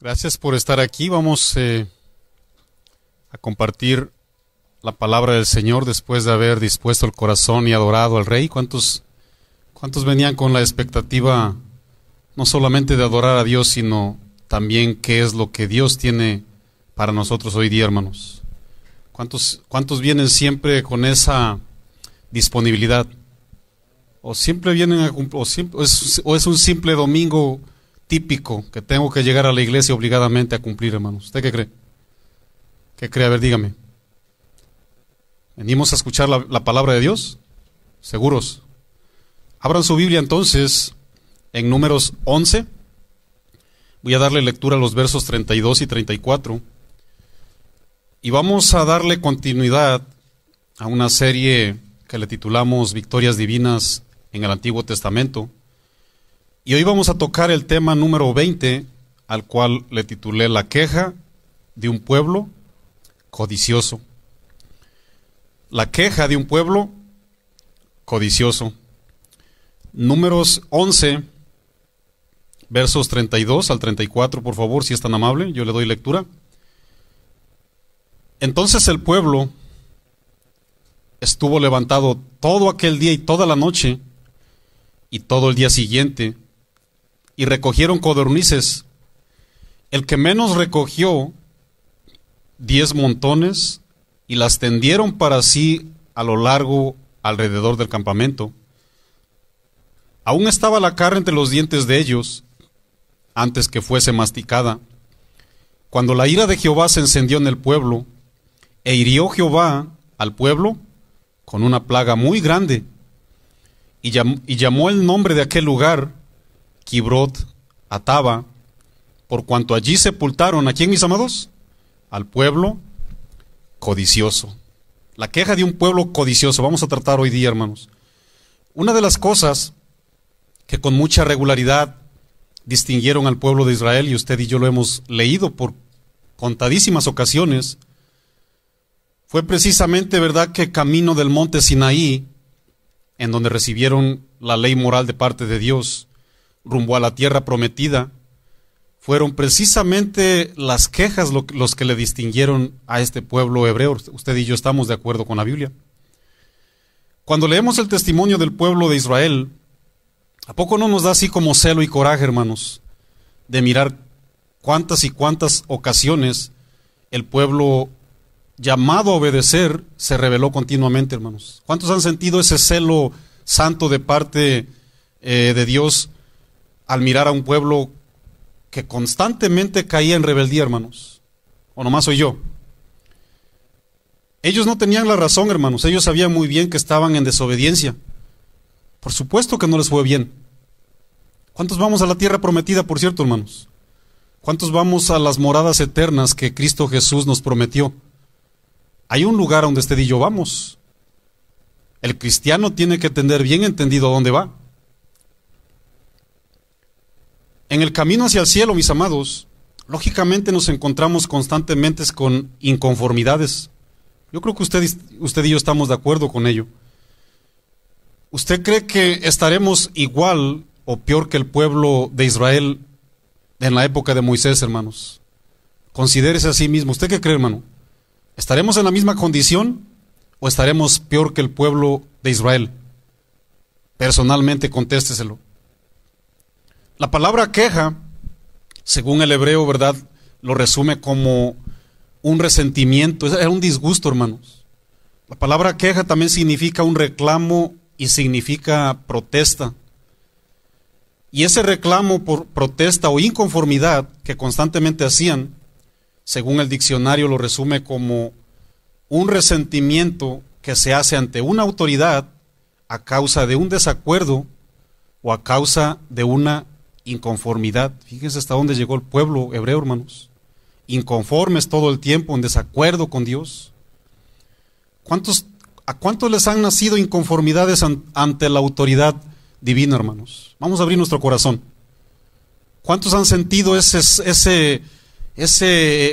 Gracias por estar aquí. Vamos a compartir la palabra del Señor después de haber dispuesto el corazón y adorado al Rey. ¿Cuántos venían con la expectativa no solamente de adorar a Dios, sino también qué es lo que Dios tiene para nosotros hoy día, hermanos? ¿Cuántos vienen siempre con esa disponibilidad? ¿O siempre vienen o es un simple domingo típico que tengo que llegar a la iglesia obligadamente a cumplir, hermanos? ¿Usted qué cree? ¿Qué cree? A ver, dígame. ¿Venimos a escuchar la palabra de Dios? ¿Seguros? Abran su Biblia entonces en Números 11. Voy a darle lectura a los versos 32 y 34. Y vamos a darle continuidad a una serie que le titulamos Victorias Divinas en el Antiguo Testamento. Y hoy vamos a tocar el tema número 20, al cual le titulé La queja de un pueblo codicioso. La queja de un pueblo codicioso. Números 11, versos 32 al 34, por favor, si es tan amable, yo le doy lectura. Entonces el pueblo estuvo levantado todo aquel día y toda la noche y todo el día siguiente, y recogieron codornices. El que menos recogió 10 montones, y las tendieron para sí a lo largo alrededor del campamento. Aún estaba la carne entre los dientes de ellos, antes que fuese masticada, cuando la ira de Jehová se encendió en el pueblo, e hirió Jehová al pueblo con una plaga muy grande, y llamó el nombre de aquel lugar Kibrot Ataba, por cuanto allí sepultaron, ¿a quién, mis amados? Al pueblo codicioso. La queja de un pueblo codicioso. Vamos a tratar hoy día, hermanos. Una de las cosas que con mucha regularidad distinguieron al pueblo de Israel, y usted y yo lo hemos leído por contadísimas ocasiones, fue precisamente, ¿verdad?, que camino del monte Sinaí, en donde recibieron la ley moral de parte de Dios, rumbo a la tierra prometida, fueron precisamente las quejas los que le distinguieron a este pueblo hebreo. Usted y yo estamos de acuerdo con la Biblia. Cuando leemos el testimonio del pueblo de Israel, ¿a poco no nos da así como celo y coraje, hermanos, de mirar cuántas y cuántas ocasiones el pueblo llamado a obedecer se rebeló continuamente, hermanos? ¿Cuántos han sentido ese celo santo de parte de Dios al mirar a un pueblo que constantemente caía en rebeldía, hermanos? ¿O nomás soy yo? Ellos no tenían la razón, hermanos. Ellos sabían muy bien que estaban en desobediencia. Por supuesto que no les fue bien. ¿Cuántos vamos a la tierra prometida, por cierto, hermanos? ¿Cuántos vamos a las moradas eternas que Cristo Jesús nos prometió? Hay un lugar a donde usted y yo vamos. El cristiano tiene que tener bien entendido a dónde va. En el camino hacia el cielo, mis amados, lógicamente nos encontramos constantemente con inconformidades. Yo creo que usted y yo estamos de acuerdo con ello. ¿Usted cree que estaremos igual o peor que el pueblo de Israel en la época de Moisés, hermanos? Considérese a sí mismo. ¿Usted qué cree, hermano? ¿Estaremos en la misma condición o estaremos peor que el pueblo de Israel? Personalmente, contésteselo. La palabra queja, según el hebreo, ¿verdad?, lo resume como un resentimiento, es un disgusto, hermanos. La palabra queja también significa un reclamo y significa protesta. Y ese reclamo por protesta o inconformidad que constantemente hacían, según el diccionario, lo resume como un resentimiento que se hace ante una autoridad a causa de un desacuerdo o a causa de una inconformidad. Fíjense hasta dónde llegó el pueblo hebreo, hermanos. Inconformes todo el tiempo, en desacuerdo con Dios. ¿A cuántos les han nacido inconformidades ante la autoridad divina, hermanos? Vamos a abrir nuestro corazón. ¿Cuántos han sentido ese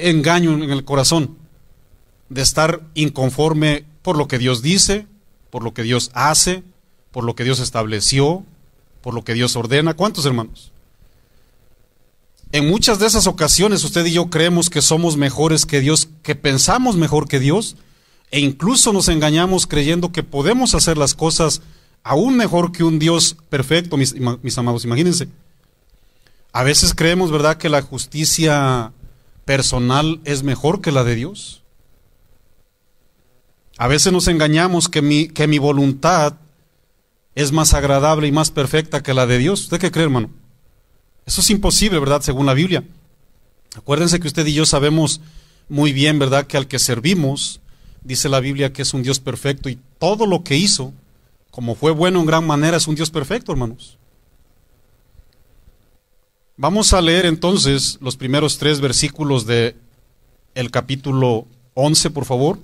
engaño en el corazón de estar inconforme por lo que Dios dice, por lo que Dios hace, por lo que Dios estableció, por lo que Dios ordena? ¿Cuántos, hermanos? En muchas de esas ocasiones usted y yo creemos que somos mejores que Dios, que pensamos mejor que Dios, e incluso nos engañamos creyendo que podemos hacer las cosas aún mejor que un Dios perfecto, mis amados, imagínense. A veces creemos, ¿verdad?, que la justicia personal es mejor que la de Dios. A veces nos engañamos que mi voluntad es más agradable y más perfecta que la de Dios. ¿Usted qué cree, hermano? Eso es imposible, ¿verdad?, según la Biblia. Acuérdense que usted y yo sabemos muy bien, ¿verdad?, que al que servimos, dice la Biblia que es un Dios perfecto, y todo lo que hizo, como fue bueno en gran manera, es un Dios perfecto, hermanos. Vamos a leer entonces los primeros 3 versículos de el capítulo 11, por favor.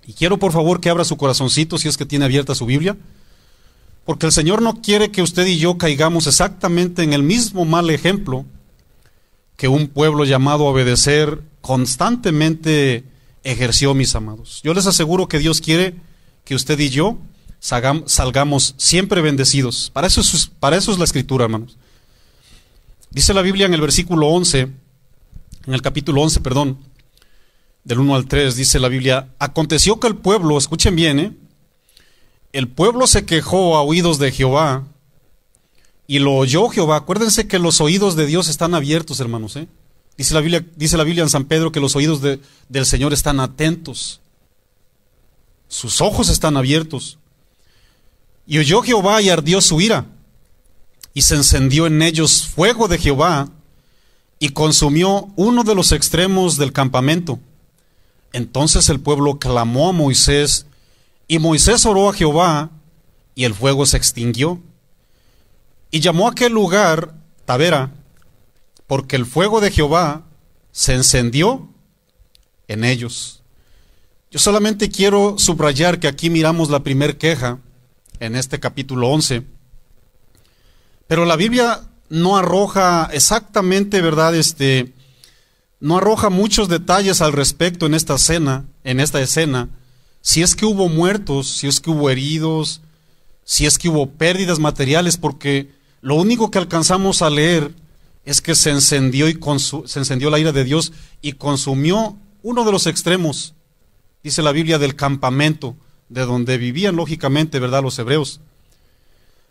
Y quiero, por favor, que abra su corazoncito si es que tiene abierta su Biblia, porque el Señor no quiere que usted y yo caigamos exactamente en el mismo mal ejemplo que un pueblo llamado a obedecer constantemente ejerció, mis amados. Yo les aseguro que Dios quiere que usted y yo salgamos siempre bendecidos. Para eso es la Escritura, hermanos. Dice la Biblia en el versículo 11, en el capítulo 11, perdón, del 1 al 3, dice la Biblia: aconteció que el pueblo, escuchen bien, el pueblo se quejó a oídos de Jehová, y lo oyó Jehová. Acuérdense que los oídos de Dios están abiertos, hermanos, Dice la Biblia en San Pedro que los oídos del Señor están atentos. Sus ojos están abiertos. Y oyó Jehová y ardió su ira, y se encendió en ellos fuego de Jehová, y consumió uno de los extremos del campamento. Entonces el pueblo clamó a Moisés, y Moisés oró a Jehová, y el fuego se extinguió. Y llamó a aquel lugar Tabera, porque el fuego de Jehová se encendió en ellos. Yo solamente quiero subrayar que aquí miramos la primer queja en este capítulo 11. Pero la Biblia no arroja exactamente, ¿verdad? No arroja muchos detalles al respecto en esta escena. Si es que hubo muertos, si es que hubo heridos, si es que hubo pérdidas materiales, porque lo único que alcanzamos a leer es que se encendió la ira de Dios y consumió uno de los extremos, dice la Biblia, del campamento, de donde vivían lógicamente, ¿verdad?, los hebreos.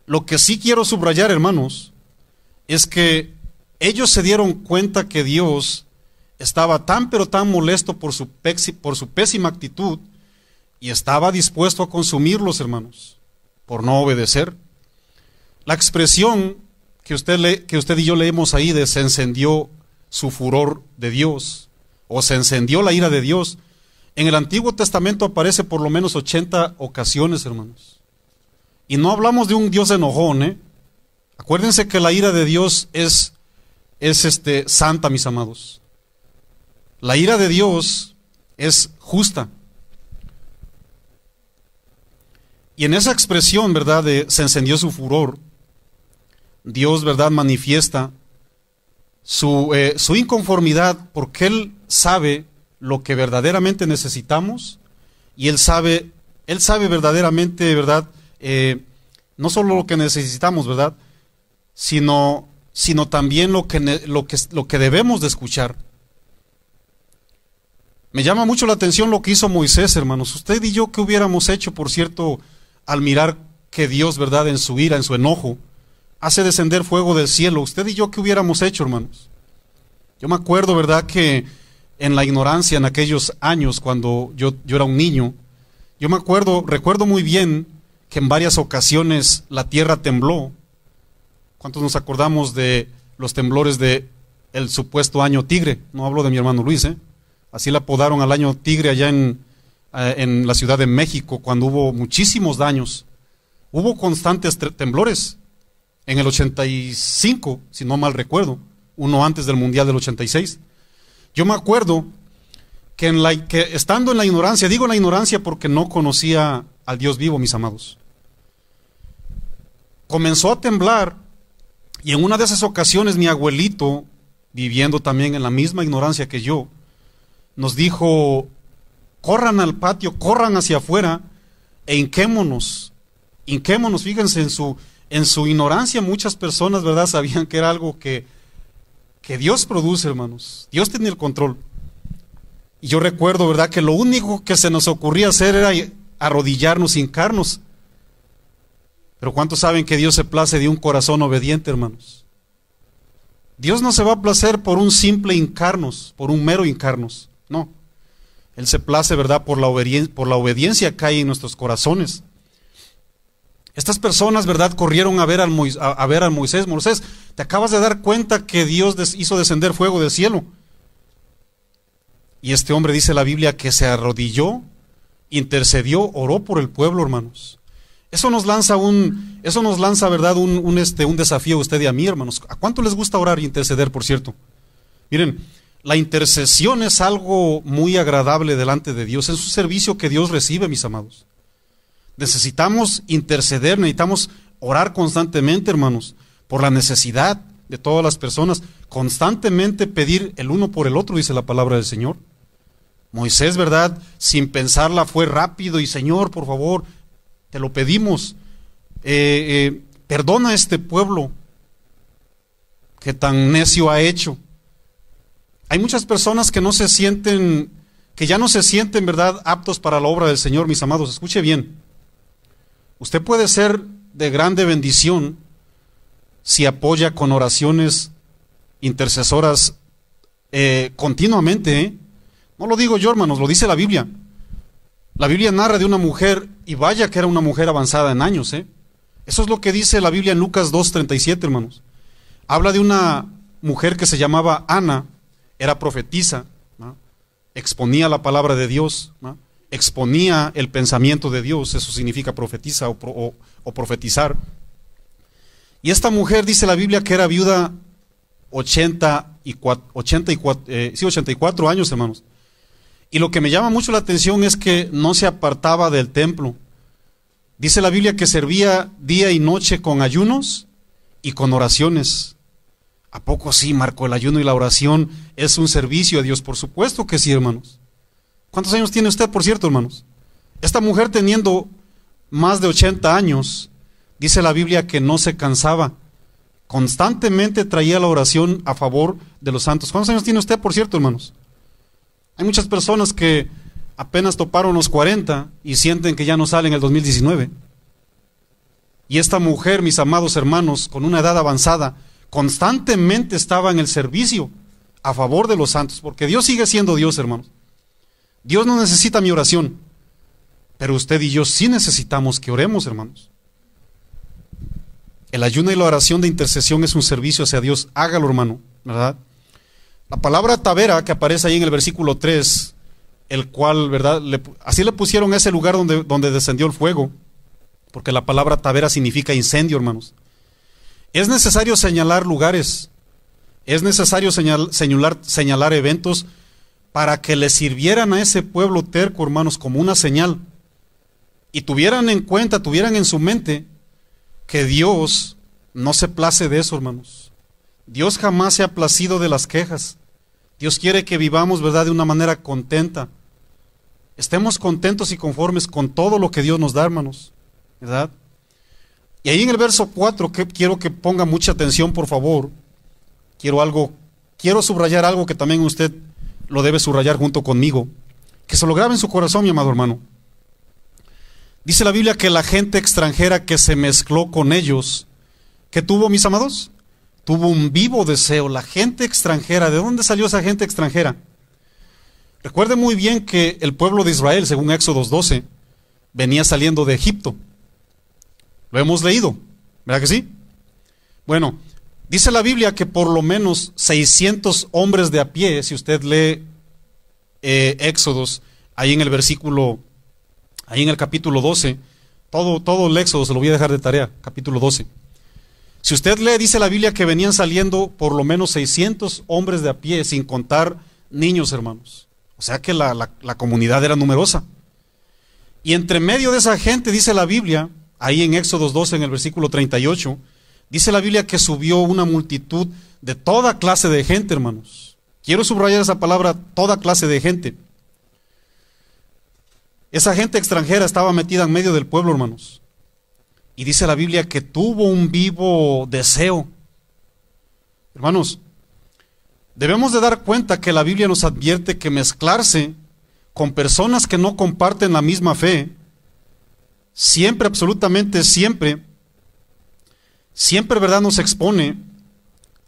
Lo que sí quiero subrayar, hermanos, es que ellos se dieron cuenta que Dios estaba tan pero tan molesto por su pésima actitud, y estaba dispuesto a consumirlos, hermanos, por no obedecer. La expresión que usted y yo leemos ahí de se encendió su furor de Dios, o se encendió la ira de Dios, en el Antiguo Testamento aparece por lo menos 80 ocasiones, hermanos. Y no hablamos de un Dios enojón, Acuérdense que la ira de Dios es santa, mis amados. La ira de Dios es justa. Y en esa expresión, ¿verdad?, de se encendió su furor, Dios, ¿verdad?, manifiesta su inconformidad, porque Él sabe lo que verdaderamente necesitamos, y Él sabe verdaderamente, ¿verdad?, no solo lo que necesitamos, ¿verdad?, sino también lo que debemos de escuchar. Me llama mucho la atención lo que hizo Moisés, hermanos. Usted y yo, ¿qué hubiéramos hecho, por cierto, al mirar que Dios, ¿verdad?, en su ira, en su enojo, hace descender fuego del cielo? Usted y yo, ¿qué hubiéramos hecho, hermanos? Yo me acuerdo, ¿verdad?, que en la ignorancia, en aquellos años, cuando yo era un niño, recuerdo muy bien que en varias ocasiones la tierra tembló. ¿Cuántos nos acordamos de los temblores del supuesto año tigre? No hablo de mi hermano Luis, Así le apodaron al año tigre allá en la Ciudad de México, cuando hubo muchísimos daños. Hubo constantes temblores. En el 85, si no mal recuerdo, uno antes del Mundial del 86. Yo me acuerdo que estando en la ignorancia, digo en la ignorancia porque no conocía al Dios vivo, mis amados, comenzó a temblar, y en una de esas ocasiones mi abuelito, viviendo también en la misma ignorancia que yo, nos dijo: corran al patio, corran hacia afuera e hinquémonos. Fíjense, en su ignorancia muchas personas, ¿verdad?, sabían que era algo que que Dios produce, hermanos. Dios tiene el control. Y yo recuerdo, ¿verdad?, que lo único que se nos ocurría hacer era arrodillarnos, hincarnos. Pero ¿cuántos saben que Dios se place de un corazón obediente, hermanos? Dios no se va a placer por un simple hincarnos, por un mero hincarnos. No. Él se place, ¿verdad?, por la obediencia que hay en nuestros corazones. Estas personas, ¿verdad?, corrieron a ver a Moisés. Moisés, te acabas de dar cuenta que Dios hizo descender fuego del cielo. Y este hombre, dice la Biblia, que se arrodilló, intercedió, oró por el pueblo, hermanos. Eso nos lanza, ¿verdad?, un desafío a usted y a mí, hermanos. ¿A cuánto les gusta orar y interceder, por cierto? Miren, la intercesión es algo muy agradable delante de Dios. Es un servicio que Dios recibe, mis amados. Necesitamos interceder, necesitamos orar constantemente, hermanos, por la necesidad de todas las personas. Constantemente pedir el uno por el otro, dice la palabra del Señor. Moisés, ¿verdad?, sin pensarla fue rápido y: Señor, por favor, te lo pedimos, perdona a este pueblo que tan necio ha hecho. Hay muchas personas que ya no se sienten, ¿verdad?, aptos para la obra del Señor, mis amados. Escuche bien. Usted puede ser de grande bendición si apoya con oraciones intercesoras continuamente. No lo digo yo, hermanos, lo dice la Biblia. La Biblia narra de una mujer, y vaya que era una mujer avanzada en años. Eso es lo que dice la Biblia en Lucas 2:37, hermanos. Habla de una mujer que se llamaba Ana, era profetisa, ¿no?, exponía la palabra de Dios, ¿no?, exponía el pensamiento de Dios. Eso significa profetiza o profetizar. Y esta mujer, dice la Biblia, que era viuda 84 años, hermanos. Y lo que me llama mucho la atención es que no se apartaba del templo. Dice la Biblia que servía día y noche con ayunos y con oraciones. ¿A poco sí, Marco? El ayuno y la oración es un servicio a Dios. Por supuesto que sí, hermanos. ¿Cuántos años tiene usted, por cierto, hermanos? Esta mujer, teniendo más de 80 años, dice la Biblia que no se cansaba. Constantemente traía la oración a favor de los santos. ¿Cuántos años tiene usted, por cierto, hermanos? Hay muchas personas que apenas toparon los 40 y sienten que ya no salen en el 2019. Y esta mujer, mis amados hermanos, con una edad avanzada, constantemente estaba en el servicio a favor de los santos, porque Dios sigue siendo Dios, hermanos. Dios no necesita mi oración, pero usted y yo sí necesitamos que oremos, hermanos. El ayuno y la oración de intercesión es un servicio hacia Dios. Hágalo, hermano, ¿verdad? La palabra tabera, que aparece ahí en el versículo 3, el cual, ¿verdad?, así le pusieron a ese lugar donde descendió el fuego, porque la palabra tabera significa incendio, hermanos. Es necesario señalar lugares, es necesario señalar eventos para que le sirvieran a ese pueblo terco, hermanos, como una señal, y tuvieran en cuenta, tuvieran en su mente que Dios no se place de eso, hermanos. Dios jamás se ha placido de las quejas. Dios quiere que vivamos, ¿verdad?, de una manera contenta. Estemos contentos y conformes con todo lo que Dios nos da, hermanos, ¿verdad? Y ahí en el verso 4, quiero que ponga mucha atención, por favor. Quiero subrayar algo que también usted lo debe subrayar junto conmigo. Que se lo grabe en su corazón, mi amado hermano. Dice la Biblia que la gente extranjera que se mezcló con ellos, ¿qué tuvo, mis amados? Tuvo un vivo deseo. La gente extranjera, ¿de dónde salió esa gente extranjera? Recuerde muy bien que el pueblo de Israel, según Éxodo 12, venía saliendo de Egipto. Lo hemos leído, ¿verdad que sí? Bueno, dice la Biblia que por lo menos 600 hombres de a pie, si usted lee Éxodos, ahí en el capítulo 12, todo el Éxodo se lo voy a dejar de tarea, capítulo 12. Si usted lee, dice la Biblia que venían saliendo por lo menos 600 hombres de a pie, sin contar niños, hermanos. O sea que la comunidad era numerosa. Y entre medio de esa gente, dice la Biblia, ahí en Éxodos 12, en el versículo 38, dice la Biblia que subió una multitud de toda clase de gente, hermanos. Quiero subrayar esa palabra, toda clase de gente. Esa gente extranjera estaba metida en medio del pueblo, hermanos. Y dice la Biblia que tuvo un vivo deseo. Hermanos, Debemos de dar cuenta que la Biblia nos advierte que mezclarse con personas que no comparten la misma fe, siempre, absolutamente siempre, ¿verdad?, nos expone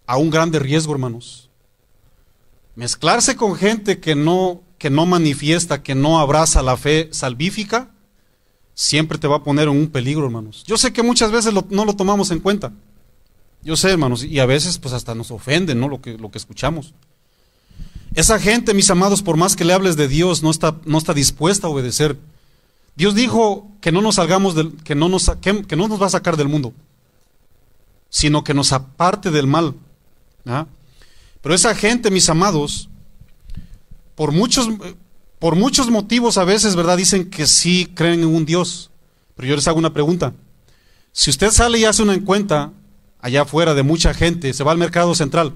a un grande riesgo, hermanos. Mezclarse con gente que no manifiesta, que no abraza la fe salvífica, siempre te va a poner en un peligro, hermanos. Yo sé que muchas veces no lo tomamos en cuenta. Yo sé, hermanos, y a veces pues hasta nos ofende, ¿no?, lo que escuchamos. Esa gente, mis amados, por más que le hables de Dios, no está dispuesta a obedecer. Dios dijo que no nos salgamos que no nos va a sacar del mundo, sino que nos aparte del mal. ¿Ah? Pero esa gente, mis amados, por muchos motivos a veces, ¿verdad?, dicen que sí creen en un Dios. Pero yo les hago una pregunta. Si usted sale y hace una encuesta allá afuera de mucha gente, se va al mercado central,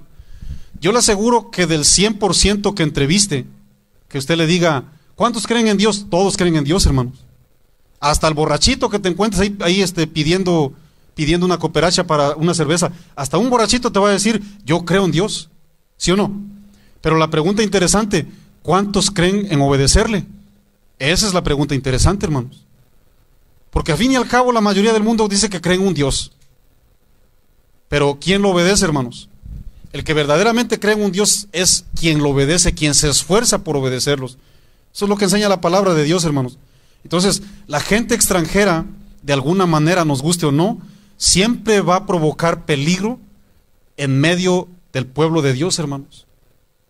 yo le aseguro que del 100% que entreviste, que usted le diga, ¿cuántos creen en Dios? Todos creen en Dios, hermanos. Hasta el borrachito que te encuentres ahí pidiendo una cooperacha para una cerveza, hasta un borrachito te va a decir, yo creo en Dios, ¿sí o no? Pero la pregunta interesante, ¿cuántos creen en obedecerle? Esa es la pregunta interesante, hermanos. Porque al fin y al cabo la mayoría del mundo dice que cree en un Dios. Pero ¿quién lo obedece, hermanos? El que verdaderamente cree en un Dios es quien lo obedece, quien se esfuerza por obedecerlos. Eso es lo que enseña la palabra de Dios, hermanos. Entonces, la gente extranjera, de alguna manera, nos guste o no, siempre va a provocar peligro en medio del pueblo de Dios, hermanos.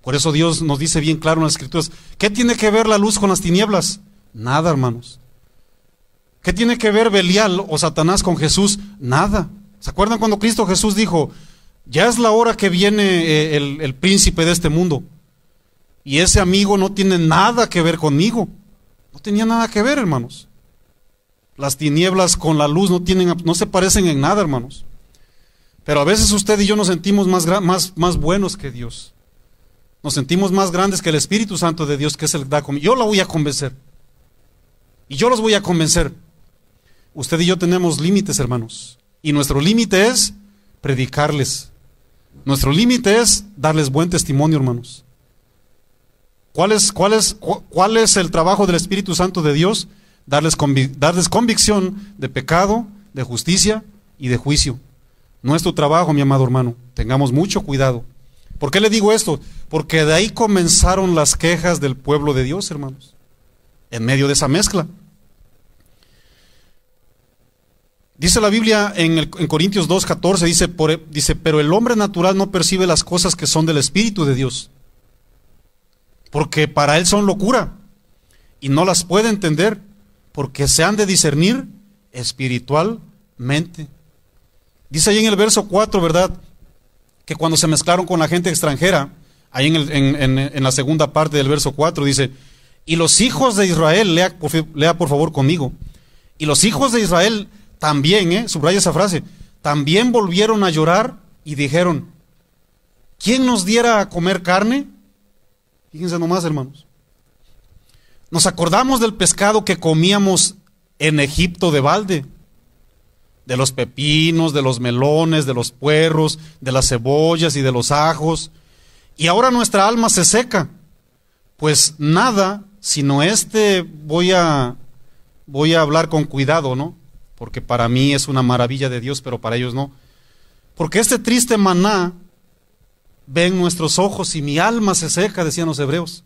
Por eso Dios nos dice bien claro en las Escrituras, ¿qué tiene que ver la luz con las tinieblas? Nada, hermanos. ¿Qué tiene que ver Belial o Satanás con Jesús? Nada. ¿Se acuerdan cuando Cristo Jesús dijo, ya es la hora que viene el príncipe de este mundo? Y ese amigo no tiene nada que ver conmigo. No tenía nada que ver, hermanos. Las tinieblas con la luz no se parecen en nada, hermanos. Pero a veces usted y yo nos sentimos más buenos que Dios. Nos sentimos más grandes que el Espíritu Santo de Dios, que es el que da conmigo. Yo la voy a convencer. Y yo los voy a convencer. Usted y yo tenemos límites, hermanos. Y nuestro límite es predicarles. Nuestro límite es darles buen testimonio, hermanos. ¿Cuál es el trabajo del Espíritu Santo de Dios? Darles convicción de pecado, de justicia y de juicio. Nuestro trabajo, mi amado hermano, tengamos mucho cuidado. ¿Por qué le digo esto? Porque de ahí comenzaron las quejas del pueblo de Dios, hermanos, en medio de esa mezcla. Dice la Biblia en Corintios 2:14, dice, pero el hombre natural no percibe las cosas que son del Espíritu de Dios, porque para él son locura, y no las puede entender, porque se han de discernir espiritualmente. Dice ahí en el verso 4, ¿verdad?, que cuando se mezclaron con la gente extranjera, ahí en la segunda parte del verso 4, dice, y los hijos de Israel, lea por favor conmigo, y los hijos de Israel también, subraya esa frase, también volvieron a llorar y dijeron, ¿quién nos diera a comer carne? Fíjense nomás, hermanos. Nos acordamos del pescado que comíamos en Egipto de balde, de los pepinos, de los melones, de los puerros, de las cebollas y de los ajos, y ahora nuestra alma se seca, pues nada, sino voy a hablar con cuidado, ¿no? Porque para mí es una maravilla de Dios, pero para ellos no. Porque este triste maná ven nuestros ojos y mi alma se seca, decían los hebreos.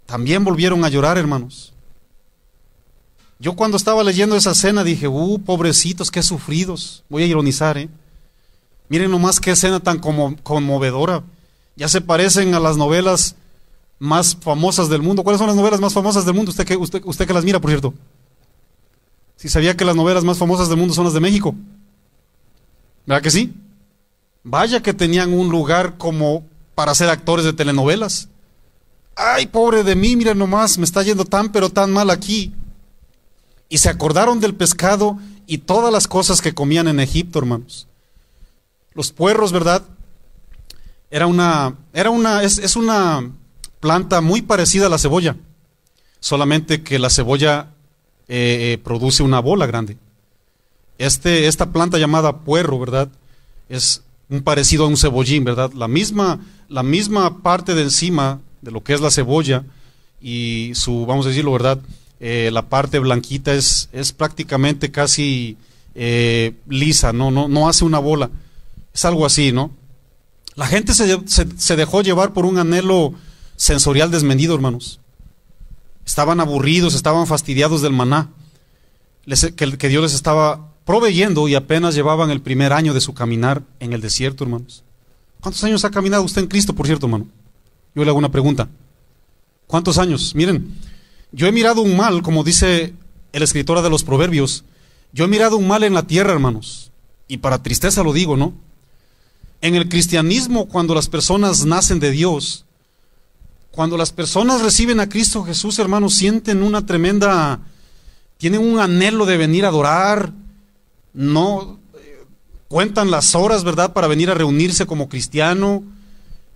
También volvieron a llorar, hermanos. Yo cuando estaba leyendo esa escena dije, pobrecitos, qué sufridos. Voy a ironizar, Miren nomás qué escena tan conmovedora. Ya se parecen a las novelas más famosas del mundo. ¿Cuáles son las novelas más famosas del mundo? Usted que las mira, por cierto. Si sabía que las novelas más famosas del mundo son las de México. ¿Verdad que sí? Vaya que tenían un lugar como para ser actores de telenovelas. Ay, pobre de mí, miren nomás, me está yendo tan pero tan mal aquí. Y se acordaron del pescado y todas las cosas que comían en Egipto, hermanos. Los puerros, ¿verdad? Es una planta muy parecida a la cebolla, solamente que la cebolla produce una bola grande. Esta planta llamada puerro, ¿verdad? Es un parecido a un cebollín, ¿verdad? La misma parte de encima de lo que es la cebolla y su, vamos a decirlo, ¿verdad? La parte blanquita es prácticamente casi lisa, no hace una bola. Es algo así, ¿no? La gente se dejó llevar por un anhelo sensorial desmedido, hermanos. Estaban aburridos, estaban fastidiados del maná que Dios les estaba proveyendo, y apenas llevaban el primer año de su caminar en el desierto, hermanos. ¿Cuántos años ha caminado usted en Cristo, por cierto, hermano? Yo le hago una pregunta. ¿Cuántos años? Miren, yo he mirado un mal, como dice el escritor de los Proverbios, yo he mirado un mal en la tierra, hermanos, y para tristeza lo digo, ¿no? En el cristianismo, cuando las personas nacen de Dios, cuando las personas reciben a Cristo Jesús, hermanos, sienten una tremenda, tienen un anhelo de venir a adorar, no cuentan las horas, ¿verdad?, para venir a reunirse como cristiano,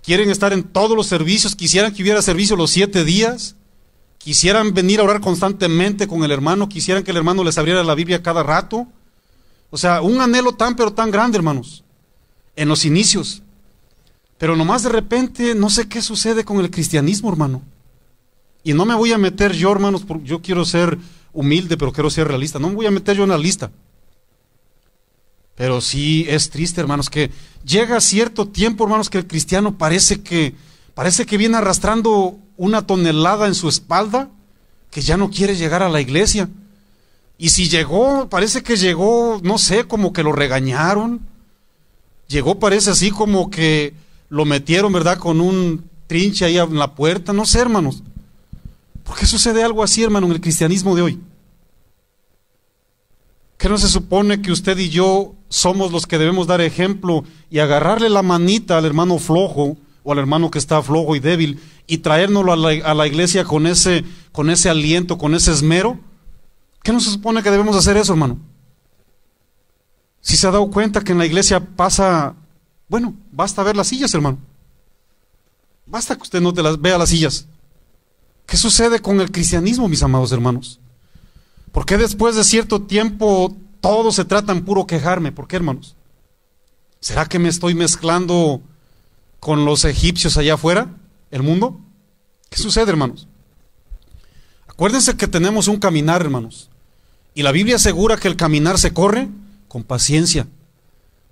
quieren estar en todos los servicios, quisieran que hubiera servicio los 7 días, quisieran venir a orar constantemente con el hermano, quisieran que el hermano les abriera la Biblia cada rato. O sea, un anhelo tan pero tan grande, hermanos, en los inicios. Pero nomás de repente, no sé qué sucede con el cristianismo, hermano. Y no me voy a meter yo, hermanos, porque yo quiero ser humilde, pero quiero ser realista. No me voy a meter yo en la lista. Pero sí es triste, hermanos, que llega cierto tiempo, hermanos, que el cristiano parece que viene arrastrando una tonelada en su espalda, que ya no quiere llegar a la iglesia. Y si llegó, parece que llegó, no sé, como que lo regañaron. Llegó, parece así como que lo metieron, ¿verdad?, con un trinche ahí en la puerta. No sé, hermanos. ¿Por qué sucede algo así, hermano, en el cristianismo de hoy? ¿Qué no se supone que usted y yo somos los que debemos dar ejemplo y agarrarle la manita al hermano flojo o al hermano que está flojo y débil y traérnoslo a la iglesia con ese aliento, con ese esmero? ¿Qué no se supone que debemos hacer eso, hermano? Si se ha dado cuenta que en la iglesia pasa, bueno, basta ver las sillas, hermano. Basta que usted no te las vea las sillas. ¿Qué sucede con el cristianismo, mis amados hermanos? ¿Por qué después de cierto tiempo todo se trata en puro quejarme? ¿Por qué, hermanos? ¿Será que me estoy mezclando con los egipcios allá afuera, el mundo? ¿Qué sucede, hermanos? Acuérdense que tenemos un caminar, hermanos, y la Biblia asegura que el caminar se corre con paciencia.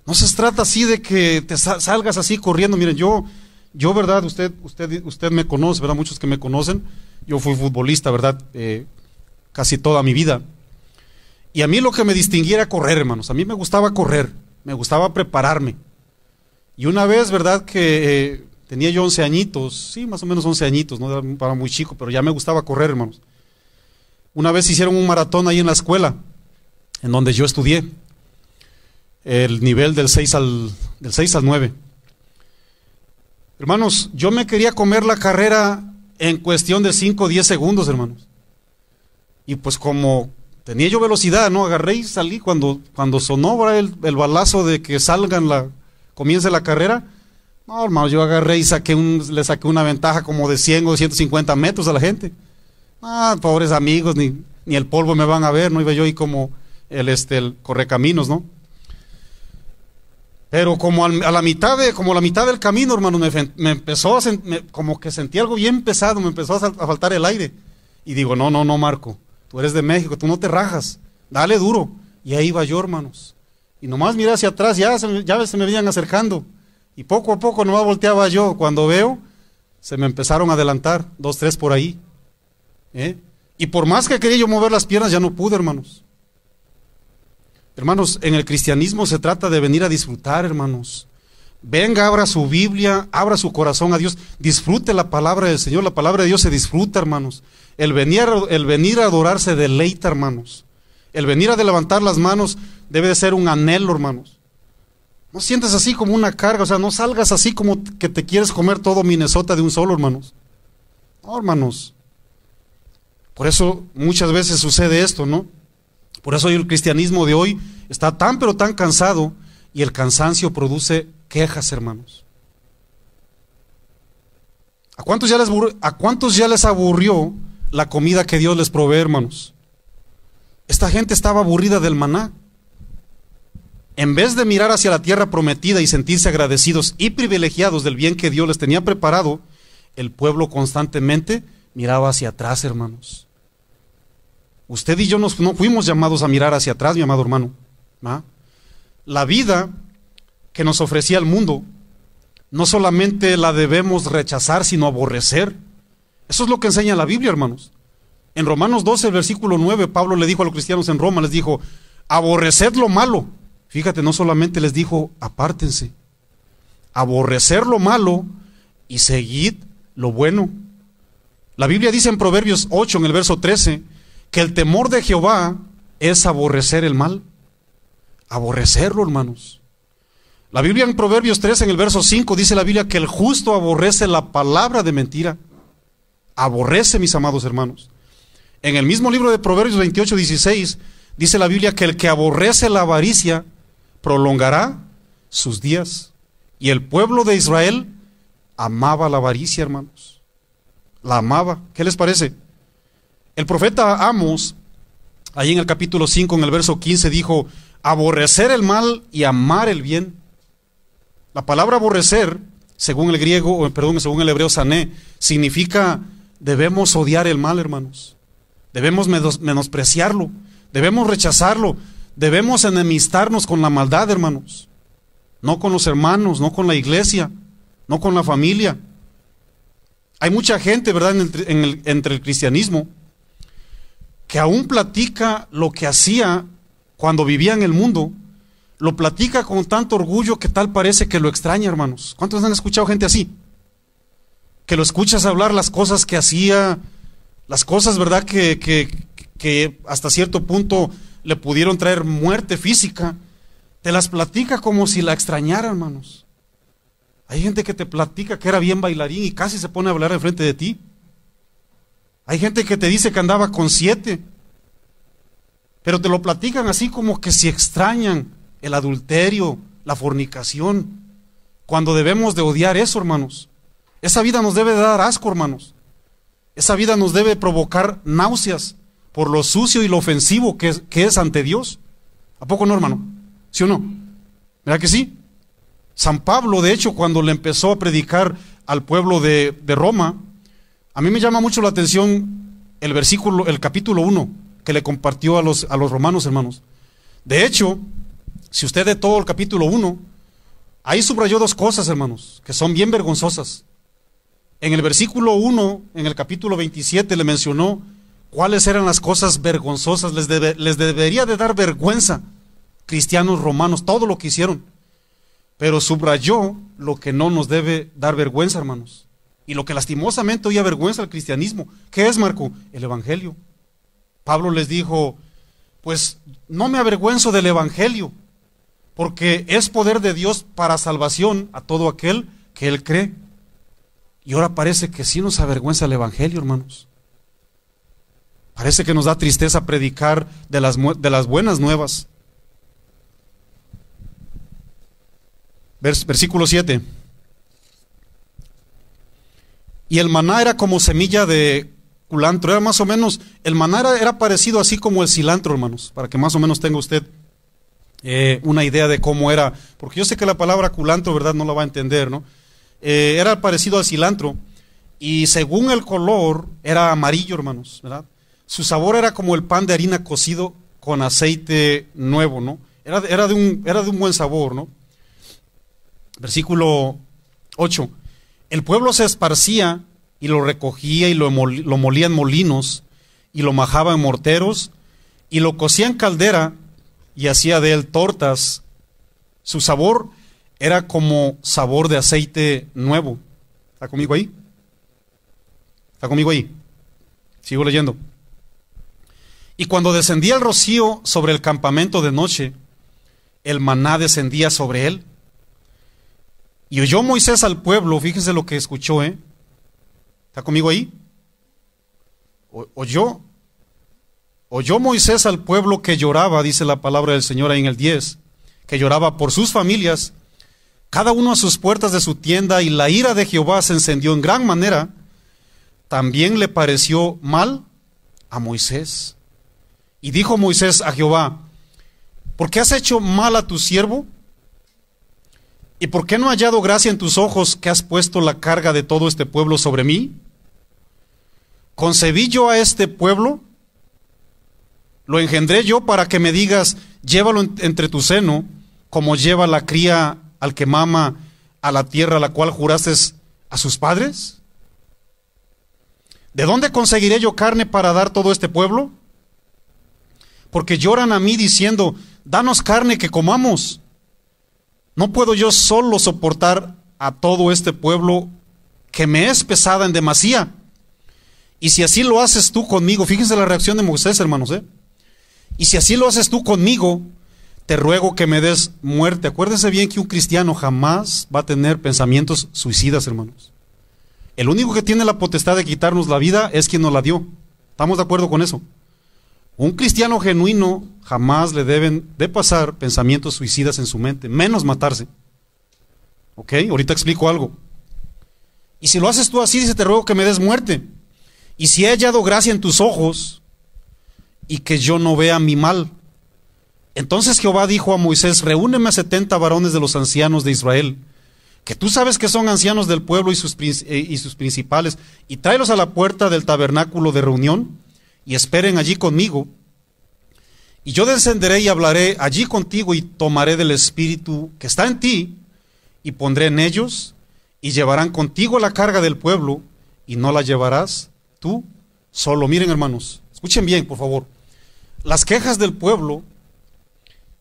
No se trata así de que te salgas así corriendo. Miren, yo verdad, usted me conoce, ¿verdad? Muchos que me conocen, yo fui futbolista, ¿verdad? Casi toda mi vida. Y a mí lo que me distinguía era correr, hermanos. A mí me gustaba correr, me gustaba prepararme. Y una vez, ¿verdad?, que tenía yo 11 añitos, sí, más o menos 11 añitos, no era muy chico, pero ya me gustaba correr, hermanos. Una vez hicieron un maratón ahí en la escuela, en donde yo estudié, el nivel del 6 al 9. Hermanos, yo me quería comer la carrera en cuestión de 5 o 10 segundos, hermanos. Y pues como tenía yo velocidad, ¿no? Agarré y salí cuando sonó el balazo de que comience la carrera. No, hermano, yo agarré y le saqué una ventaja como de 100 o 150 metros a la gente. Ah, pobres amigos, ni el polvo me van a ver, no iba yo ahí como el correcaminos, ¿no? Pero como la mitad del camino, hermano, me empezó como que sentí algo bien pesado, me empezó a faltar el aire. Y digo, no, Marco, tú eres de México, tú no te rajas, dale duro. Y ahí iba yo, hermanos. Y nomás miré hacia atrás, ya se me venían acercando. Y poco a poco nomás volteaba yo. Cuando veo, se me empezaron a adelantar, 2, 3 por ahí. Y por más que quería yo mover las piernas, ya no pude, hermanos. Hermanos, en el cristianismo se trata de venir a disfrutar, hermanos. Venga, abra su Biblia, abra su corazón a Dios, disfrute la palabra del Señor. La palabra de Dios se disfruta, hermanos. El venir a adorar se deleita, hermanos. El venir a levantar las manos debe de ser un anhelo, hermanos. No sientas así como una carga, o sea, no salgas así como que te quieres comer todo Minnesota de un solo, hermanos. No, hermanos. Por eso muchas veces sucede esto, ¿no? Por eso el cristianismo de hoy está tan pero tan cansado, y el cansancio produce quejas, hermanos. ¿A cuántos ya les aburrió la comida que Dios les provee, hermanos? Esta gente estaba aburrida del maná. en vez de mirar hacia la tierra prometida y sentirse agradecidos y privilegiados del bien que Dios les tenía preparado, el pueblo constantemente miraba hacia atrás, hermanos. Usted y yo no fuimos llamados a mirar hacia atrás, mi amado hermano. ¿Ah? La vida que nos ofrecía el mundo, no solamente la debemos rechazar, sino aborrecer. Eso es lo que enseña la Biblia, hermanos. En Romanos 12, versículo 9, Pablo le dijo a los cristianos en Roma, les dijo, aborreced lo malo. Fíjate, no solamente les dijo, apártense. Aborrecer lo malo y seguid lo bueno. La Biblia dice en Proverbios 8, en el verso 13, que el temor de Jehová es aborrecer el mal. Aborrecerlo, hermanos. La Biblia en Proverbios 13, en el verso 5, dice la Biblia que el justo aborrece la palabra de mentira. Aborrece, mis amados hermanos. En el mismo libro de Proverbios 28, 16, dice la Biblia que el que aborrece la avaricia prolongará sus días. Y el pueblo de Israel amaba la avaricia, hermanos. La amaba. ¿Qué les parece? El profeta Amos, ahí en el capítulo 5, en el verso 15, dijo, aborrecer el mal y amar el bien. La palabra aborrecer, según el griego, según el hebreo sané, significa debemos odiar el mal, hermanos. Debemos menospreciarlo, debemos rechazarlo, debemos enemistarnos con la maldad, hermanos. No con los hermanos, no con la iglesia, no con la familia. Hay mucha gente, ¿verdad?, entre el cristianismo, que aún platica lo que hacía cuando vivía en el mundo, lo platica con tanto orgullo que tal parece que lo extraña, hermanos. ¿Cuántos han escuchado gente así? Que lo escuchas hablar las cosas que hacía, las cosas, ¿verdad?, que hasta cierto punto le pudieron traer muerte física, te las platica como si la extrañara, hermanos. Hay gente que te platica que era bien bailarín y casi se pone a hablar enfrente de ti. Hay gente que te dice que andaba con 7, pero te lo platican así como que si extrañan el adulterio, la fornicación, cuando debemos de odiar eso, hermanos. Esa vida nos debe de dar asco, hermanos. Esa vida nos debe provocar náuseas por lo sucio y lo ofensivo que es ante Dios. ¿A poco no, hermano? ¿Sí o no? ¿Verdad que sí? San Pablo, de hecho, cuando le empezó a predicar al pueblo de Roma, a mí me llama mucho la atención el capítulo 1 que le compartió a los romanos, hermanos. De hecho, si usted de todo el capítulo 1, ahí subrayó 2 cosas, hermanos, que son bien vergonzosas. En el versículo 1, en el capítulo 27, le mencionó cuáles eran las cosas vergonzosas. Les debería de dar vergüenza, cristianos romanos, todo lo que hicieron. Pero subrayó lo que no nos debe dar vergüenza, hermanos. Y lo que lastimosamente hoy avergüenza al cristianismo. ¿Qué es, Marco? El evangelio. Pablo les dijo, pues no me avergüenzo del evangelio, porque es poder de Dios para salvación a todo aquel que él cree. Y ahora parece que sí nos avergüenza el evangelio, hermanos. Parece que nos da tristeza predicar de las buenas nuevas. Versículo 7. Y el maná era como semilla de culantro. Era más o menos, el maná era parecido así como el cilantro, hermanos, para que más o menos tenga usted una idea de cómo era. Porque yo sé que la palabra culantro, ¿verdad?, no la va a entender, ¿no? Era parecido al cilantro. Y según el color, era amarillo, hermanos, ¿verdad? Su sabor era como el pan de harina cocido con aceite nuevo, ¿no? Era de un buen sabor, ¿no? Versículo 8. El pueblo se esparcía y lo recogía y lo molía en molinos y lo majaba en morteros y lo cocía en caldera y hacía de él tortas. Su sabor era como sabor de aceite nuevo. ¿Está conmigo ahí? ¿Está conmigo ahí? Sigo leyendo. Y cuando descendía el rocío sobre el campamento de noche, el maná descendía sobre él. Y oyó Moisés al pueblo, fíjense lo que escuchó, ¿está conmigo ahí? Oyó Moisés al pueblo que lloraba, dice la palabra del Señor ahí en el 10, que lloraba por sus familias, cada uno a sus puertas de su tienda, y la ira de Jehová se encendió en gran manera. También le pareció mal a Moisés. Y dijo Moisés a Jehová, ¿Por qué has hecho mal a tu siervo? ¿Y por qué no he hallado gracia en tus ojos que has puesto la carga de todo este pueblo sobre mí? ¿Concebí yo a este pueblo? ¿Lo engendré yo para que me digas, llévalo entre tu seno, como lleva la cría al que mama a la tierra a la cual juraste a sus padres? ¿De dónde conseguiré yo carne para dar todo este pueblo? Porque lloran a mí diciendo, danos carne que comamos. ¿No puedo yo solo soportar a todo este pueblo que me es pesada en demasía? Y si así lo haces tú conmigo, fíjense la reacción de Moisés, hermanos, y si así lo haces tú conmigo, te ruego que me des muerte. Acuérdense bien que un cristiano jamás va a tener pensamientos suicidas, hermanos. El único que tiene la potestad de quitarnos la vida es quien nos la dio. ¿Estamos de acuerdo con eso? Un cristiano genuino jamás le deben de pasar pensamientos suicidas en su mente, menos matarse. ¿Ok? Ahorita explico algo. Y si lo haces tú así, dice, te ruego que me des muerte. Y si he hallado gracia en tus ojos y que yo no vea mi mal. Entonces Jehová dijo a Moisés, reúneme a 70 varones de los ancianos de Israel, que tú sabes que son ancianos del pueblo y sus principales, y tráelos a la puerta del tabernáculo de reunión, y esperen allí conmigo. Y yo descenderé y hablaré allí contigo, y tomaré del espíritu que está en ti, y pondré en ellos, y llevarán contigo la carga del pueblo, y no la llevarás tú solo. Miren, hermanos, escuchen bien, por favor. Las quejas del pueblo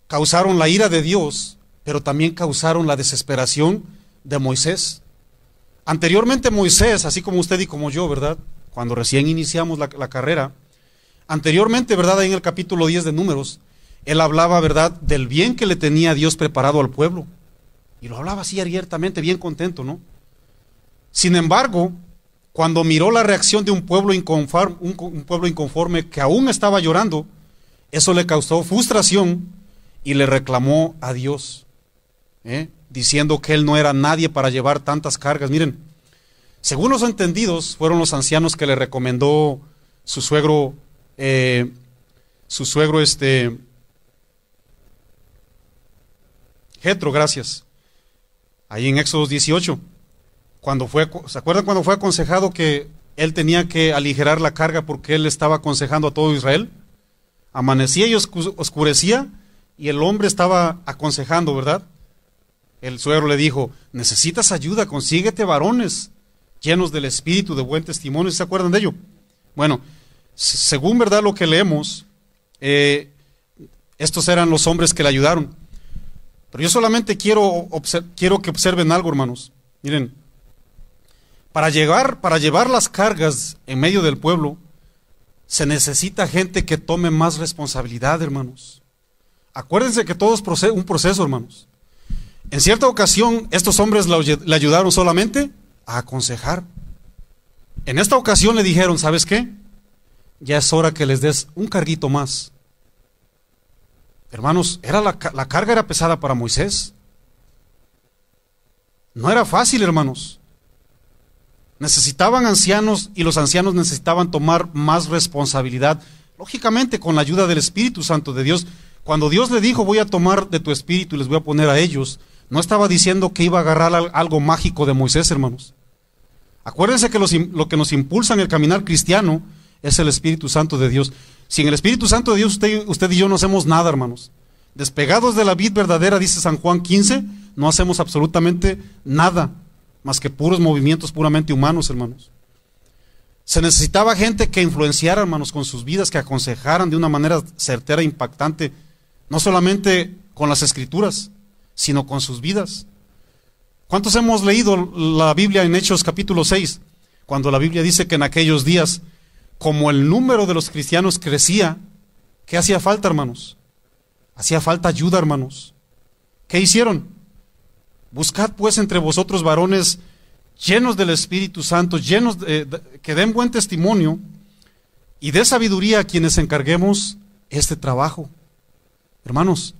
causaron la ira de Dios, pero también causaron la desesperación de Moisés. Anteriormente Moisés, así como usted y como yo, ¿verdad? Cuando recién iniciamos la carrera, anteriormente, ¿verdad? Ahí en el capítulo 10 de Números, él hablaba, ¿verdad?, del bien que le tenía Dios preparado al pueblo. Y lo hablaba así abiertamente, bien contento, ¿no? Sin embargo, cuando miró la reacción de un pueblo inconforme que aún estaba llorando, eso le causó frustración y le reclamó a Dios, diciendo que él no era nadie para llevar tantas cargas. Miren, según los entendidos, fueron los ancianos que le recomendó su suegro, Jetro, gracias, ahí en Éxodo 18, ¿se acuerdan cuando fue aconsejado que él tenía que aligerar la carga porque él estaba aconsejando a todo Israel? Amanecía y oscurecía y el hombre estaba aconsejando, ¿verdad? El suegro le dijo, necesitas ayuda, consíguete varones llenos del espíritu de buen testimonio. ¿Se acuerdan de ello? Bueno, según, ¿verdad?, lo que leemos, estos eran los hombres que le ayudaron. Pero yo solamente quiero que observen algo, hermanos. Miren, para llevar las cargas en medio del pueblo, se necesita gente que tome más responsabilidad, hermanos. Acuérdense que todo es un proceso, hermanos. En cierta ocasión, estos hombres le ayudaron solamente a aconsejar. En esta ocasión le dijeron, ¿sabes qué? Ya es hora que les des un carguito más. Hermanos, la carga era pesada para Moisés. No era fácil, hermanos. Necesitaban ancianos y los ancianos necesitaban tomar más responsabilidad. Lógicamente, con la ayuda del Espíritu Santo de Dios. Cuando Dios le dijo, voy a tomar de tu espíritu y les voy a poner a ellos, no estaba diciendo que iba a agarrar algo mágico de Moisés, hermanos. Acuérdense que lo que nos impulsa en el caminar cristiano es el Espíritu Santo de Dios. Sin el Espíritu Santo de Dios, usted y yo no hacemos nada, hermanos. Despegados de la vid verdadera, dice San Juan 15, no hacemos absolutamente nada, más que puros movimientos puramente humanos, hermanos. Se necesitaba gente que influenciara, hermanos, con sus vidas, que aconsejaran de una manera certera e impactante, no solamente con las Escrituras, sino con sus vidas. ¿Cuántos hemos leído la Biblia en Hechos capítulo 6? Cuando la Biblia dice que en aquellos días, como el número de los cristianos crecía, ¿qué hacía falta, hermanos? Hacía falta ayuda, hermanos. ¿Qué hicieron? Buscad pues entre vosotros varones llenos del Espíritu Santo, que den buen testimonio y de sabiduría a quienes encarguemos este trabajo. Hermanos,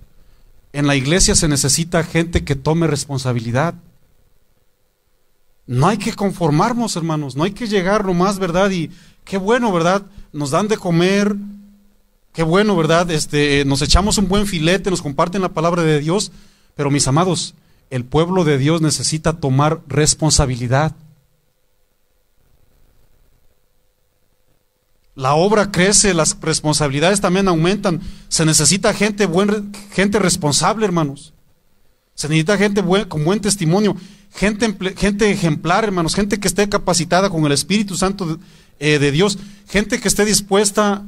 en la iglesia se necesita gente que tome responsabilidad. No hay que conformarnos, hermanos, no hay que llegar nomás, ¿verdad? Y qué bueno, ¿verdad? Nos dan de comer, Qué bueno, ¿verdad? Nos echamos un buen filete, nos comparten la palabra de Dios, pero mis amados, el pueblo de Dios necesita tomar responsabilidad. La obra crece, las responsabilidades también aumentan. Se necesita gente responsable, hermanos. Se necesita gente con buen testimonio, gente ejemplar, hermanos, gente que esté capacitada con el Espíritu Santo de Dios, gente que esté dispuesta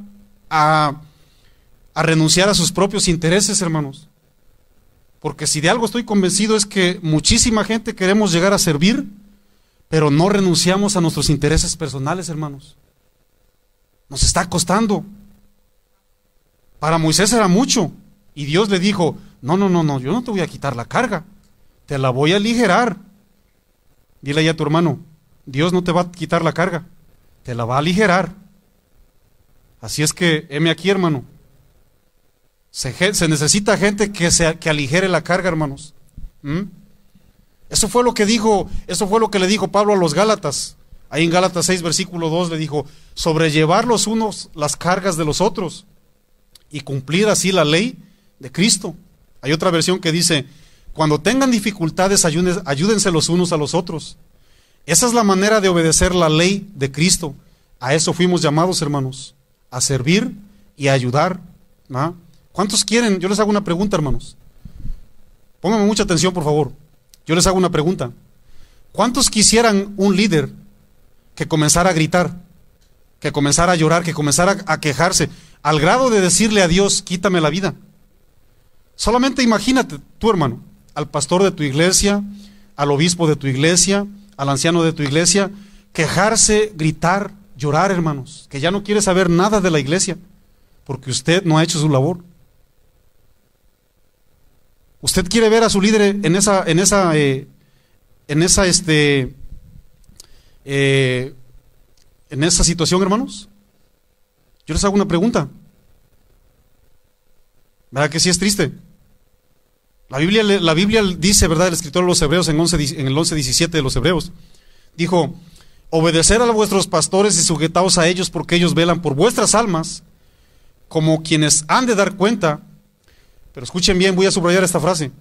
a renunciar a sus propios intereses, hermanos. Porque si de algo estoy convencido es que muchísima gente queremos llegar a servir, pero no renunciamos a nuestros intereses personales, hermanos. Nos está costando. Para Moisés era mucho, y Dios le dijo: no, yo no te voy a quitar la carga, te la voy a aligerar. Dile ahí a tu hermano: Dios no te va a quitar la carga, te la va a aligerar. Así es que, heme aquí, hermano. Se necesita gente que aligere la carga, hermanos. Eso fue lo que le dijo Pablo a los Gálatas. Ahí en Gálatas 6, versículo 2 le dijo: sobrellevar los unos las cargas de los otros y cumplir así la ley de Cristo. Hay otra versión que dice: cuando tengan dificultades, ayúdense los unos a los otros. Esa es la manera de obedecer la ley de Cristo. A eso fuimos llamados, hermanos, a servir y a ayudar, ¿no? ¿Cuántos quieren? Yo les hago una pregunta, hermanos. Pónganme mucha atención, por favor. Yo les hago una pregunta. ¿Cuántos quisieran un líder que comenzara a gritar, que comenzara a llorar, que comenzara a quejarse, al grado de decirle a Dios: quítame la vida? Solamente imagínate tú, hermano, al pastor de tu iglesia, al obispo de tu iglesia, al anciano de tu iglesia, quejarse, gritar, llorar, hermanos, que ya no quiere saber nada de la iglesia, porque usted no ha hecho su labor. ¿Usted quiere ver a su líder en esa situación, hermanos? Yo les hago una pregunta. ¿Verdad que sí es triste? La Biblia dice, ¿verdad? El escritor de los Hebreos en el 11:17 de los Hebreos dijo: obedecer a vuestros pastores y sujetaos a ellos, porque ellos velan por vuestras almas, como quienes han de dar cuenta. Pero escuchen bien, voy a subrayar esta frase: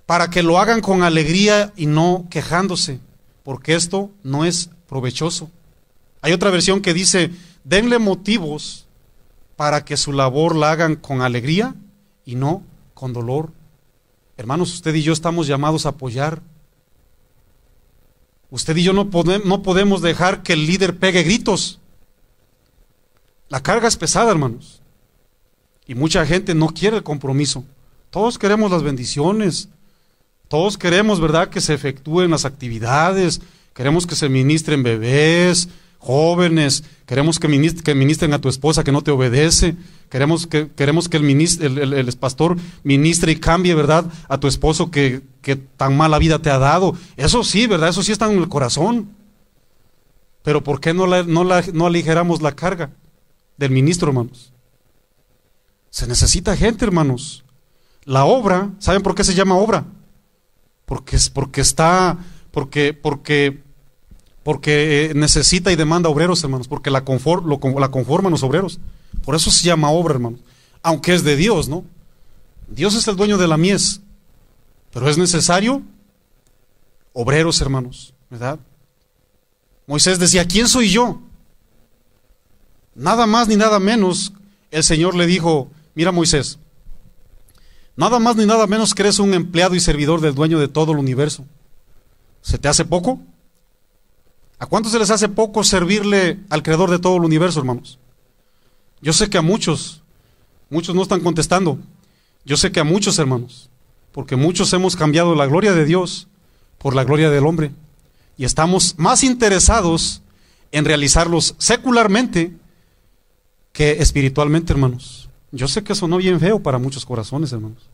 para que lo hagan con alegría y no quejándose, porque esto no es provechoso. Hay otra versión que dice: denle motivos para que su labor la hagan con alegría y no con dolor. Hermanos, usted y yo estamos llamados a apoyar. Usted y yo no podemos dejar que el líder pegue gritos. La carga es pesada, hermanos. Y mucha gente no quiere el compromiso. Todos queremos las bendiciones. Todos queremos, ¿verdad?, que se efectúen las actividades. Queremos que se ministren bebés, jóvenes. Queremos que ministren a tu esposa que no te obedece. Queremos que el pastor ministre y cambie, ¿verdad?, a tu esposo que tan mala vida te ha dado. Eso sí, ¿verdad? Eso sí está en el corazón. Pero ¿por qué no aligeramos la carga del ministro, hermanos? Se necesita gente, hermanos. La obra, ¿saben por qué se llama obra? Porque necesita y demanda obreros, hermanos, porque la conforman los obreros. Por eso se llama obra, hermanos. Aunque es de Dios, ¿no? Dios es el dueño de la mies, pero es necesario obreros, hermanos, ¿verdad? Moisés decía: ¿quién soy yo? Nada más ni nada menos, el Señor le dijo: mira, Moisés, nada más ni nada menos que eres un empleado y servidor del dueño de todo el universo. ¿Se te hace poco? ¿A cuántos se les hace poco servirle al creador de todo el universo, hermanos? Yo sé que a muchos no están contestando. Yo sé que a muchos, hermanos, porque muchos hemos cambiado la gloria de Dios por la gloria del hombre, y estamos más interesados en realizarlos secularmente que espiritualmente, hermanos. Yo sé que sonó bien feo para muchos corazones, hermanos,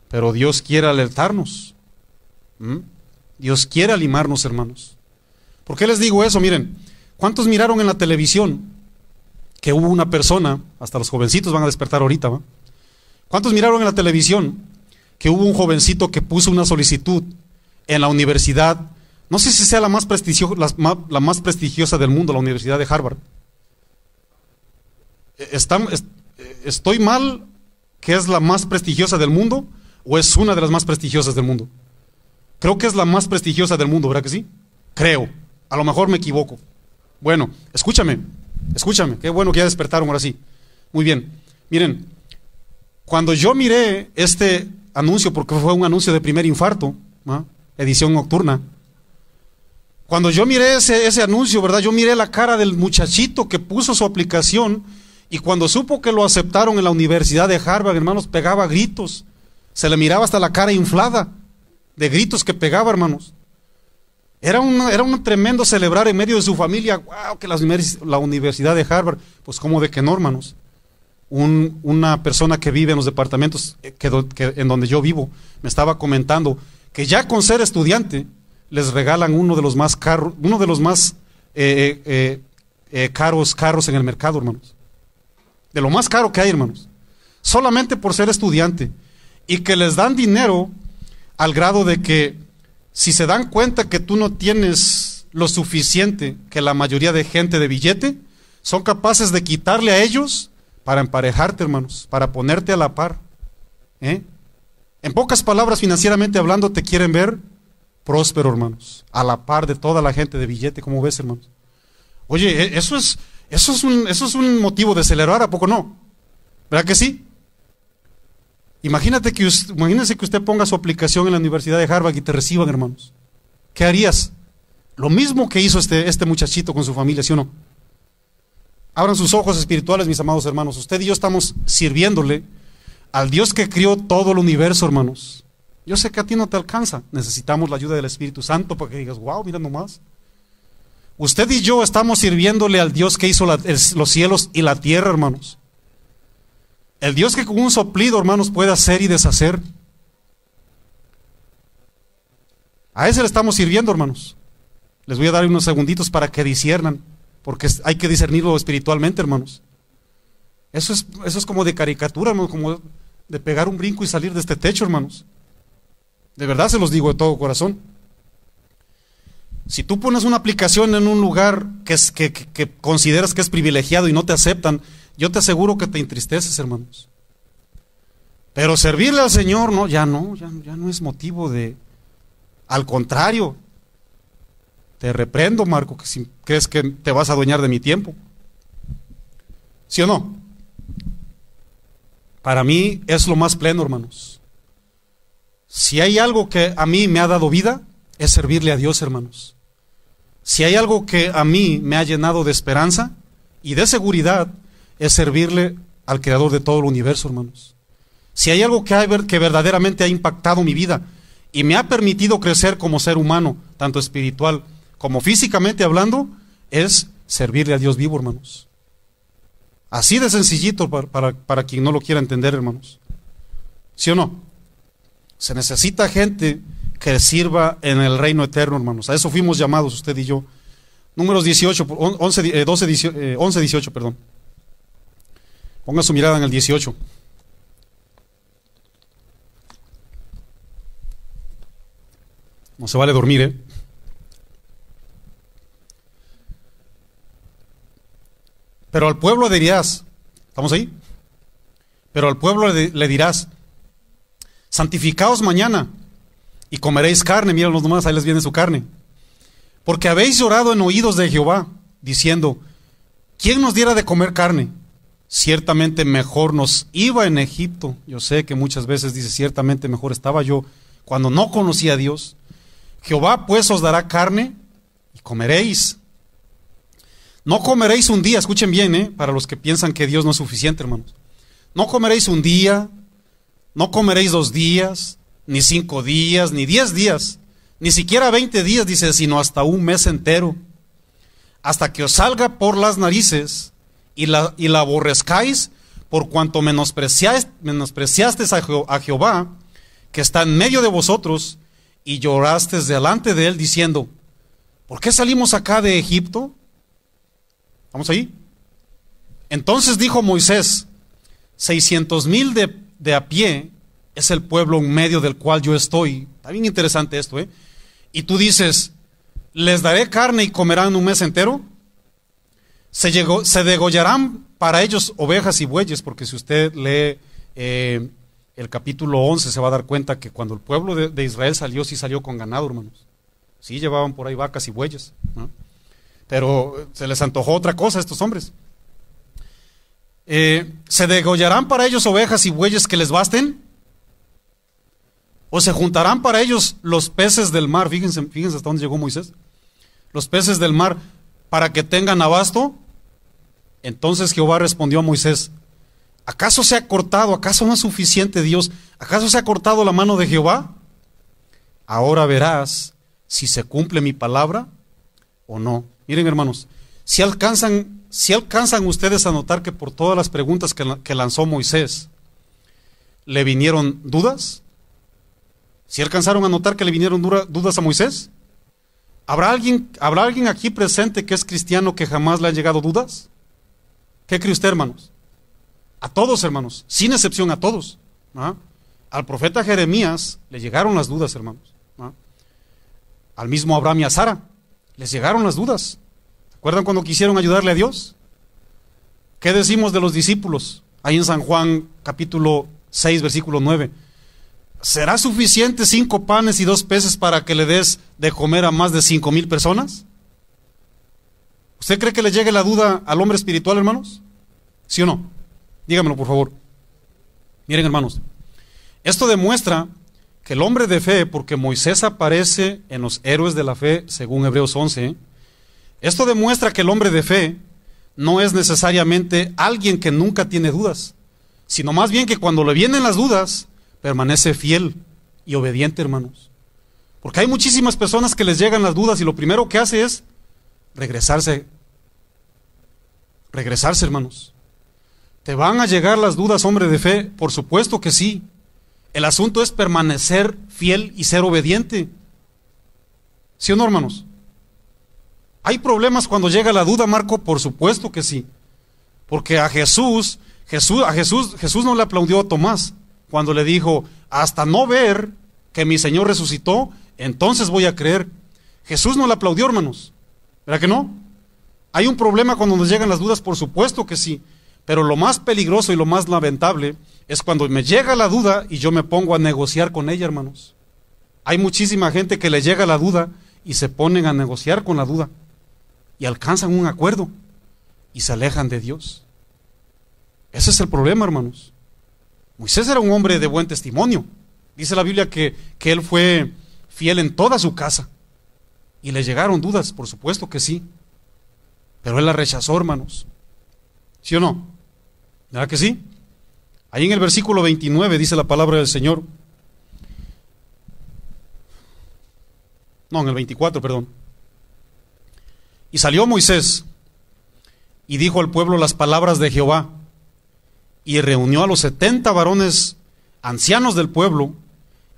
pero Dios quiere alertarnos. Dios quiere animarnos, hermanos. ¿Por qué les digo eso? Miren, ¿cuántos miraron en la televisión que hubo una persona, hasta los jovencitos van a despertar ahorita, ¿va? ¿Cuántos miraron en la televisión que hubo un jovencito que puso una solicitud en la universidad? No sé si sea la más prestigiosa del mundo, la Universidad de Harvard. ¿estoy mal que es la más prestigiosa del mundo o es una de las más prestigiosas del mundo? Creo que es la más prestigiosa del mundo, ¿verdad que sí? Creo. A lo mejor me equivoco. Bueno, escúchame, qué bueno que ya despertaron ahora sí. Muy bien, miren, cuando yo miré este anuncio, porque fue un anuncio de Primer Infarto, ¿no? Edición nocturna, cuando yo miré ese anuncio, ¿verdad? Yo miré la cara del muchachito que puso su aplicación y cuando supo que lo aceptaron en la Universidad de Harvard, hermanos, pegaba gritos, se le miraba hasta la cara inflada de gritos que pegaba, hermanos. Era un tremendo celebrar en medio de su familia. ¡Wow! Que la Universidad de Harvard. Pues cómo de que no, hermanos. Una persona que vive en los departamentos en donde yo vivo me estaba comentando que ya con ser estudiante les regalan uno de los más caros carros en el mercado, hermanos. De lo más caro que hay, hermanos. Solamente por ser estudiante. Y que les dan dinero al grado de que si se dan cuenta que tú no tienes lo suficiente que la mayoría de gente de billete, son capaces de quitarle a ellos para emparejarte, hermanos, para ponerte a la par. En pocas palabras, financieramente hablando, te quieren ver próspero, hermanos, a la par de toda la gente de billete, ¿cómo ves, hermanos? Oye, eso es un motivo de celebrar, ¿a poco no? ¿Verdad que sí? Imagínense que usted ponga su aplicación en la Universidad de Harvard y te reciban, hermanos. ¿Qué harías? Lo mismo que hizo este muchachito con su familia, ¿sí o no? Abran sus ojos espirituales, mis amados hermanos. Usted y yo estamos sirviéndole al Dios que crió todo el universo, hermanos. Yo sé que a ti no te alcanza. Necesitamos la ayuda del Espíritu Santo para que digas, wow, mira nomás. Usted y yo estamos sirviéndole al Dios que hizo los cielos y la tierra, hermanos. El Dios que con un soplido, hermanos, puede hacer y deshacer. A ese le estamos sirviendo, hermanos. Les voy a dar unos segunditos para que disciernan, porque hay que discernirlo espiritualmente, hermanos. Eso es como de caricatura, hermanos, como de pegar un brinco y salir de este techo, hermanos. De verdad se los digo de todo corazón. Si tú pones una aplicación en un lugar que consideras que es privilegiado y no te aceptan, yo te aseguro que te entristeces, hermanos. Pero servirle al Señor, no, ya no es motivo de... Al contrario, te reprendo, Marco, que si crees que te vas a adueñar de mi tiempo. ¿Sí o no? Para mí es lo más pleno, hermanos. Si hay algo que a mí me ha dado vida, es servirle a Dios, hermanos. Si hay algo que a mí me ha llenado de esperanza y de seguridad, es servirle al Creador de todo el universo, hermanos. Si hay algo que verdaderamente ha impactado mi vida y me ha permitido crecer como ser humano, tanto espiritual como físicamente hablando, es servirle a Dios vivo, hermanos. Así de sencillito para quien no lo quiera entender, hermanos. ¿Sí o no? Se necesita gente que sirva en el reino eterno, hermanos. A eso fuimos llamados usted y yo. Números 11, 18, perdón. Ponga su mirada en el 18. No se vale dormir, ¿eh? Pero al pueblo le dirás, ¿estamos ahí? Pero al pueblo le dirás, santificaos mañana y comeréis carne. Mírenlos nomás, ahí les viene su carne. Porque habéis llorado en oídos de Jehová, diciendo, ¿quién nos diera de comer carne? Ciertamente mejor nos iba en Egipto. Yo sé que muchas veces dice, ciertamente mejor estaba yo cuando no conocía a Dios. Jehová pues os dará carne y comeréis. No comeréis un día, escuchen bien, para los que piensan que Dios no es suficiente, hermanos. No comeréis un día, no comeréis 2 días, ni 5 días, ni 10 días, ni siquiera 20 días, dice, sino hasta un mes entero, hasta que os salga por las narices y la aborrezcáis, por cuanto menospreciasteis a Jehová, que está en medio de vosotros, y llorasteis delante de él, diciendo, ¿por qué salimos acá de Egipto? ¿Vamos ahí? Entonces dijo Moisés, 600,000 de a pie es el pueblo en medio del cual yo estoy. Está bien interesante esto, ¿eh? Y tú dices, ¿les daré carne y comerán un mes entero? Se degollarán para ellos ovejas y bueyes, porque si usted lee el capítulo 11 se va a dar cuenta que cuando el pueblo de Israel salió, sí salió con ganado, hermanos. Sí llevaban por ahí vacas y bueyes, ¿no? Pero se les antojó otra cosa a estos hombres. ¿Se degollarán para ellos ovejas y bueyes que les basten? ¿O se juntarán para ellos los peces del mar? Fíjense hasta dónde llegó Moisés. Los peces del mar para que tengan abasto. Entonces Jehová respondió a Moisés: ¿acaso se ha cortado? ¿Acaso no es suficiente Dios? ¿Acaso se ha cortado la mano de Jehová? Ahora verás si se cumple mi palabra o no. Miren, hermanos, si alcanzan ustedes a notar que por todas las preguntas que lanzó Moisés, ¿le vinieron dudas? ¿Si alcanzaron a notar que le vinieron dudas a Moisés? ¿Habrá alguien aquí presente que es cristiano que jamás le han llegado dudas? ¿Qué cree usted, hermanos? A todos, hermanos, sin excepción, a todos. ¿Ah? Al profeta Jeremías le llegaron las dudas, hermanos. ¿Ah? Al mismo Abraham y a Sara les llegaron las dudas. ¿Se acuerdan cuando quisieron ayudarle a Dios? ¿Qué decimos de los discípulos? Ahí en San Juan capítulo 6, versículo 9. ¿Será suficiente 5 panes y 2 peces para que le des de comer a más de 5,000 personas? ¿Usted cree que le llegue la duda al hombre espiritual, hermanos? ¿Sí o no? Dígamelo, por favor. Miren, hermanos, esto demuestra que el hombre de fe, porque Moisés aparece en los héroes de la fe, según Hebreos 11, esto demuestra que el hombre de fe no es necesariamente alguien que nunca tiene dudas, sino más bien que cuando le vienen las dudas, permanece fiel y obediente, hermanos. Porque hay muchísimas personas que les llegan las dudas y lo primero que hace es regresarse, hermanos. ¿Te van a llegar las dudas, hombre de fe? Por supuesto que sí. El asunto es permanecer fiel y ser obediente. ¿Sí o no, hermanos? ¿Hay problemas cuando llega la duda, Marco? Por supuesto que sí. Porque a Jesús no le aplaudió a Tomás cuando le dijo: hasta no ver que mi Señor resucitó, entonces voy a creer. Jesús no le aplaudió, hermanos. ¿Verdad que no? ¿Hay un problema cuando nos llegan las dudas? Por supuesto que sí. Pero lo más peligroso y lo más lamentable es cuando me llega la duda y yo me pongo a negociar con ella, hermanos. Hay muchísima gente que le llega la duda y se ponen a negociar con la duda y alcanzan un acuerdo y se alejan de Dios. Ese es el problema, hermanos. Moisés era un hombre de buen testimonio. Dice la Biblia que él fue fiel en toda su casa. Y le llegaron dudas, por supuesto que sí. Pero él la rechazó, hermanos. ¿Sí o no? ¿Verdad que sí? Ahí en el versículo 29 dice la palabra del Señor. No, en el 24, perdón. Y salió Moisés y dijo al pueblo las palabras de Jehová, y reunió a los 70 varones ancianos del pueblo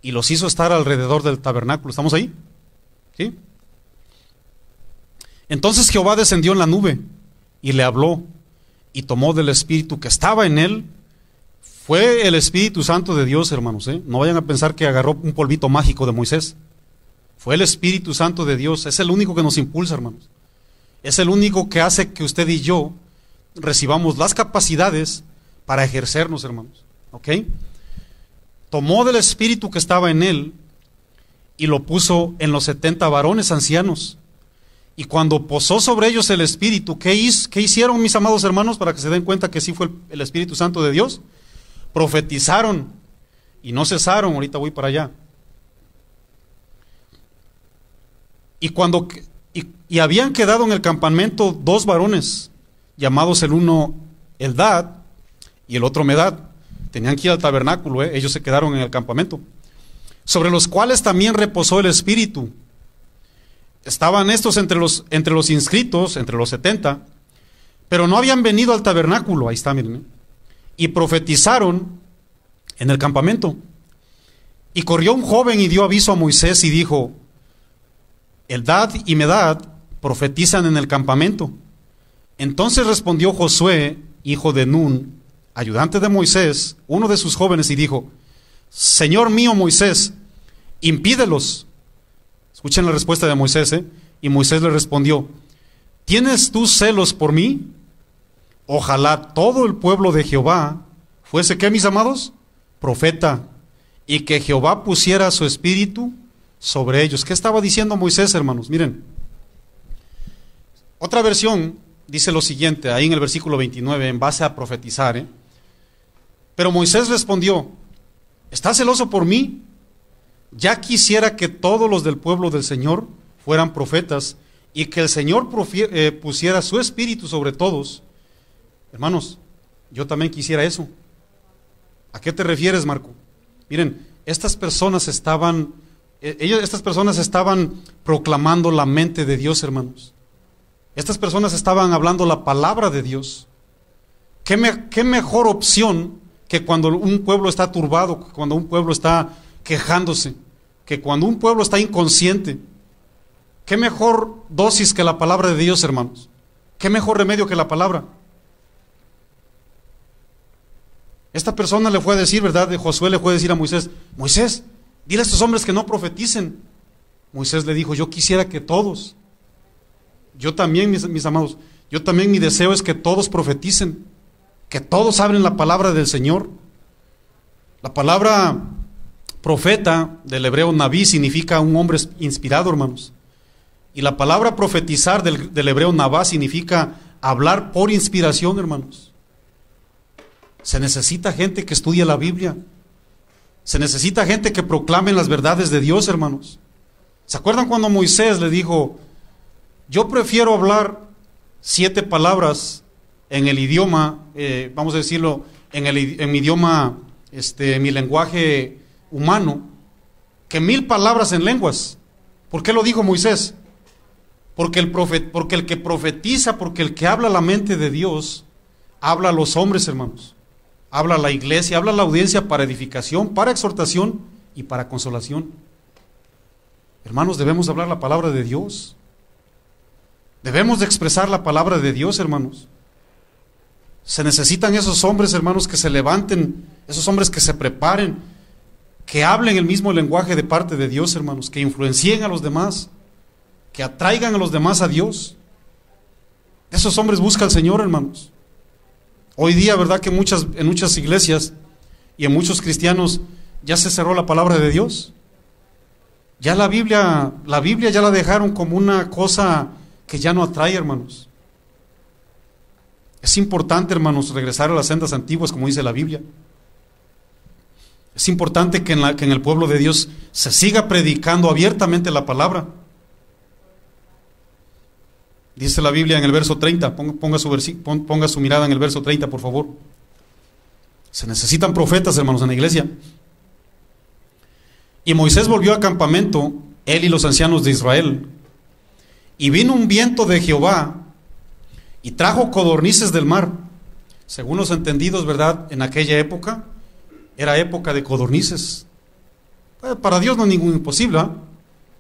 y los hizo estar alrededor del tabernáculo. ¿Estamos ahí? ¿Sí? Entonces Jehová descendió en la nube y le habló, y tomó del espíritu que estaba en él. Fue el Espíritu Santo de Dios, hermanos, ¿eh? No vayan a pensar que agarró un polvito mágico de Moisés. Fue el Espíritu Santo de Dios. Es el único que nos impulsa, hermanos. Es el único que hace que usted y yo recibamos las capacidades para ejercernos, hermanos. ¿Ok? Tomó del espíritu que estaba en él y lo puso en los 70 varones ancianos. Y cuando posó sobre ellos el espíritu, ¿qué hicieron, mis amados hermanos, para que se den cuenta que sí fue el Espíritu Santo de Dios? Profetizaron y no cesaron. Ahorita voy para allá. Y habían quedado en el campamento 2 varones, llamados el uno Eldad y el otro Medad. Tenían que ir al tabernáculo, ellos se quedaron en el campamento, sobre los cuales también reposó el Espíritu. Estaban estos entre los inscritos, entre los 70, pero no habían venido al tabernáculo. Ahí está, miren. Y profetizaron en el campamento. Y corrió un joven y dio aviso a Moisés y dijo: Eldad y Medad profetizan en el campamento. Entonces respondió Josué, hijo de Nun, ayudante de Moisés, uno de sus jóvenes, y dijo: Señor mío Moisés, impídelos. Escuchen la respuesta de Moisés, Y Moisés le respondió: ¿tienes tú celos por mí? ojalá todo el pueblo de Jehová fuese, ¿qué, mis amados? Profeta, y que Jehová pusiera su espíritu sobre ellos. ¿Qué estaba diciendo Moisés, hermanos? Miren, otra versión dice lo siguiente, ahí en el versículo 29, en base a profetizar, Pero Moisés respondió, ¿estás celoso por mí? Ya quisiera que todos los del pueblo del Señor fueran profetas y que el Señor pusiera su espíritu sobre todos. Hermanos, yo también quisiera eso. ¿A qué te refieres, Marco? Miren, estas personas estaban proclamando la mente de Dios, hermanos. Estas personas estaban hablando la palabra de Dios. ¿Qué mejor opción que cuando un pueblo está turbado, cuando un pueblo está quejándose, que cuando un pueblo está inconsciente? ¿Qué mejor dosis que la palabra de Dios, hermanos? ¿Qué mejor remedio que la palabra? Esta persona le fue a decir, ¿verdad? Josué le fue a decir a Moisés, Moisés, dile a estos hombres que no profeticen. Moisés le dijo, yo quisiera que todos. Yo también, mis amados, yo también mi deseo es que todos profeticen, que todos hablen la palabra del Señor. La palabra profeta del hebreo naví significa un hombre inspirado, hermanos. Y la palabra profetizar del hebreo navá significa hablar por inspiración, hermanos. Se necesita gente que estudie la Biblia. Se necesita gente que proclame las verdades de Dios, hermanos. ¿Se acuerdan cuando Moisés le dijo, yo prefiero hablar 7 palabras en el idioma, vamos a decirlo, en mi idioma, mi lenguaje humano, que 1000 palabras en lenguas? ¿Por qué lo dijo Moisés? Porque el que profetiza, porque el que habla la mente de Dios, habla a los hombres, hermanos. Habla a la iglesia, habla a la audiencia para edificación, para exhortación y para consolación. Hermanos, debemos hablar la palabra de Dios. Debemos de expresar la palabra de Dios, hermanos. Se necesitan esos hombres, hermanos, que se levanten, esos hombres que se preparen, que hablen el mismo lenguaje de parte de Dios, hermanos, que influencien a los demás, que atraigan a los demás a Dios. Esos hombres busca el Señor, hermanos. Hoy día, ¿verdad que en muchas iglesias y en muchos cristianos ya se cerró la palabra de Dios? Ya la Biblia ya la dejaron como una cosa que ya no atrae, hermanos. Es importante, hermanos, regresar a las sendas antiguas, como dice la Biblia. Es importante que en el pueblo de Dios se siga predicando abiertamente la palabra. Dice la Biblia en el verso 30, ponga su mirada en el verso 30, por favor. Se necesitan profetas, hermanos, en la iglesia. Y Moisés volvió al campamento, él y los ancianos de Israel, y vino un viento de Jehová, y trajo codornices del mar. Según los entendidos, ¿verdad? En aquella época, era época de codornices. Para Dios no es ningún imposible, ¿eh?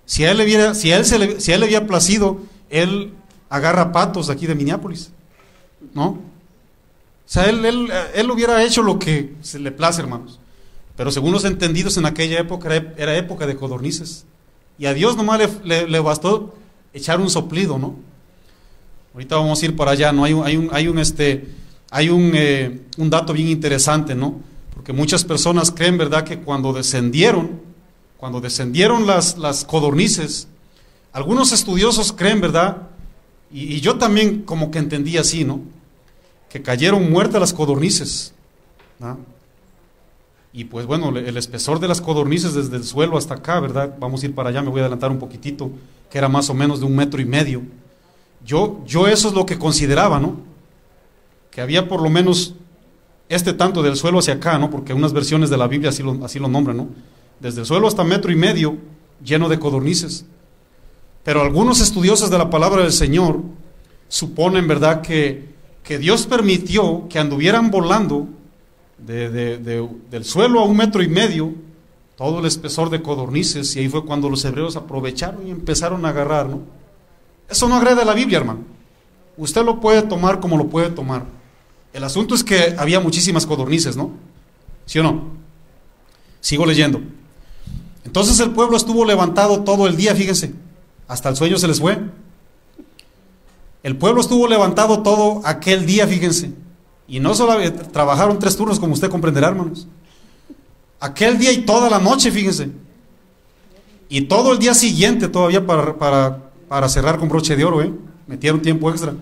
Si a él le había placido, él agarra patos de aquí de Minneapolis, ¿no? O sea, él hubiera hecho lo que se le place, hermanos. Pero según los entendidos, en aquella época era época de codornices. Y a Dios nomás le bastó echar un soplido, ¿no? Ahorita vamos a ir para allá, ¿no? Hay un dato bien interesante, ¿no? Porque muchas personas creen, ¿verdad?, que cuando descendieron las codornices, algunos estudiosos creen, ¿verdad?, y yo también como que entendí así, ¿no?, que cayeron muertas las codornices, ¿no? Y pues bueno, el espesor de las codornices desde el suelo hasta acá, ¿verdad? Vamos a ir para allá, me voy a adelantar un poquitito, que era más o menos de 1,5 metros. Yo eso es lo que consideraba, ¿no? Que había por lo menos tanto del suelo hacia acá, ¿no? Porque unas versiones de la Biblia así lo nombran, ¿no? Desde el suelo hasta 1,5 metros, lleno de codornices. Pero algunos estudiosos de la palabra del Señor suponen, ¿verdad?, que Dios permitió que anduvieran volando del suelo a 1,5 metros todo el espesor de codornices, y ahí fue cuando los hebreos aprovecharon y empezaron a agarrar, ¿no? Eso no agrede a la Biblia, hermano. Usted lo puede tomar como lo puede tomar. El asunto es que había muchísimas codornices, ¿no? ¿Sí o no? Sigo leyendo. Entonces el pueblo estuvo levantado todo el día, fíjense, hasta el sueño se les fue. El pueblo estuvo levantado todo aquel día, fíjense, Y no solo trabajaron 3 turnos, como usted comprenderá, hermanos. Aquel día y toda la noche, fíjense. Y todo el día siguiente todavía para cerrar con broche de oro, metieron tiempo extra.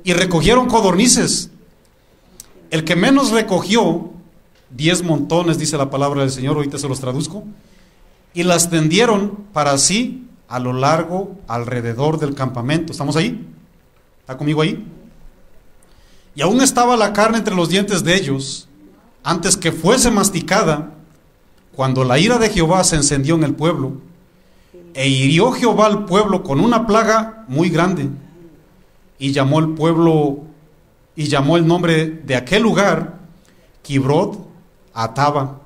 Y recogieron codornices. El que menos recogió, 10 montones, dice la palabra del Señor, ahorita se los traduzco. Y las tendieron para sí a lo largo, alrededor del campamento. ¿Estamos ahí? ¿Está conmigo ahí? Y aún estaba la carne entre los dientes de ellos, antes que fuese masticada, cuando la ira de Jehová se encendió en el pueblo, e hirió Jehová al pueblo con una plaga muy grande, y llamó el nombre de aquel lugar Kibrot Ataba,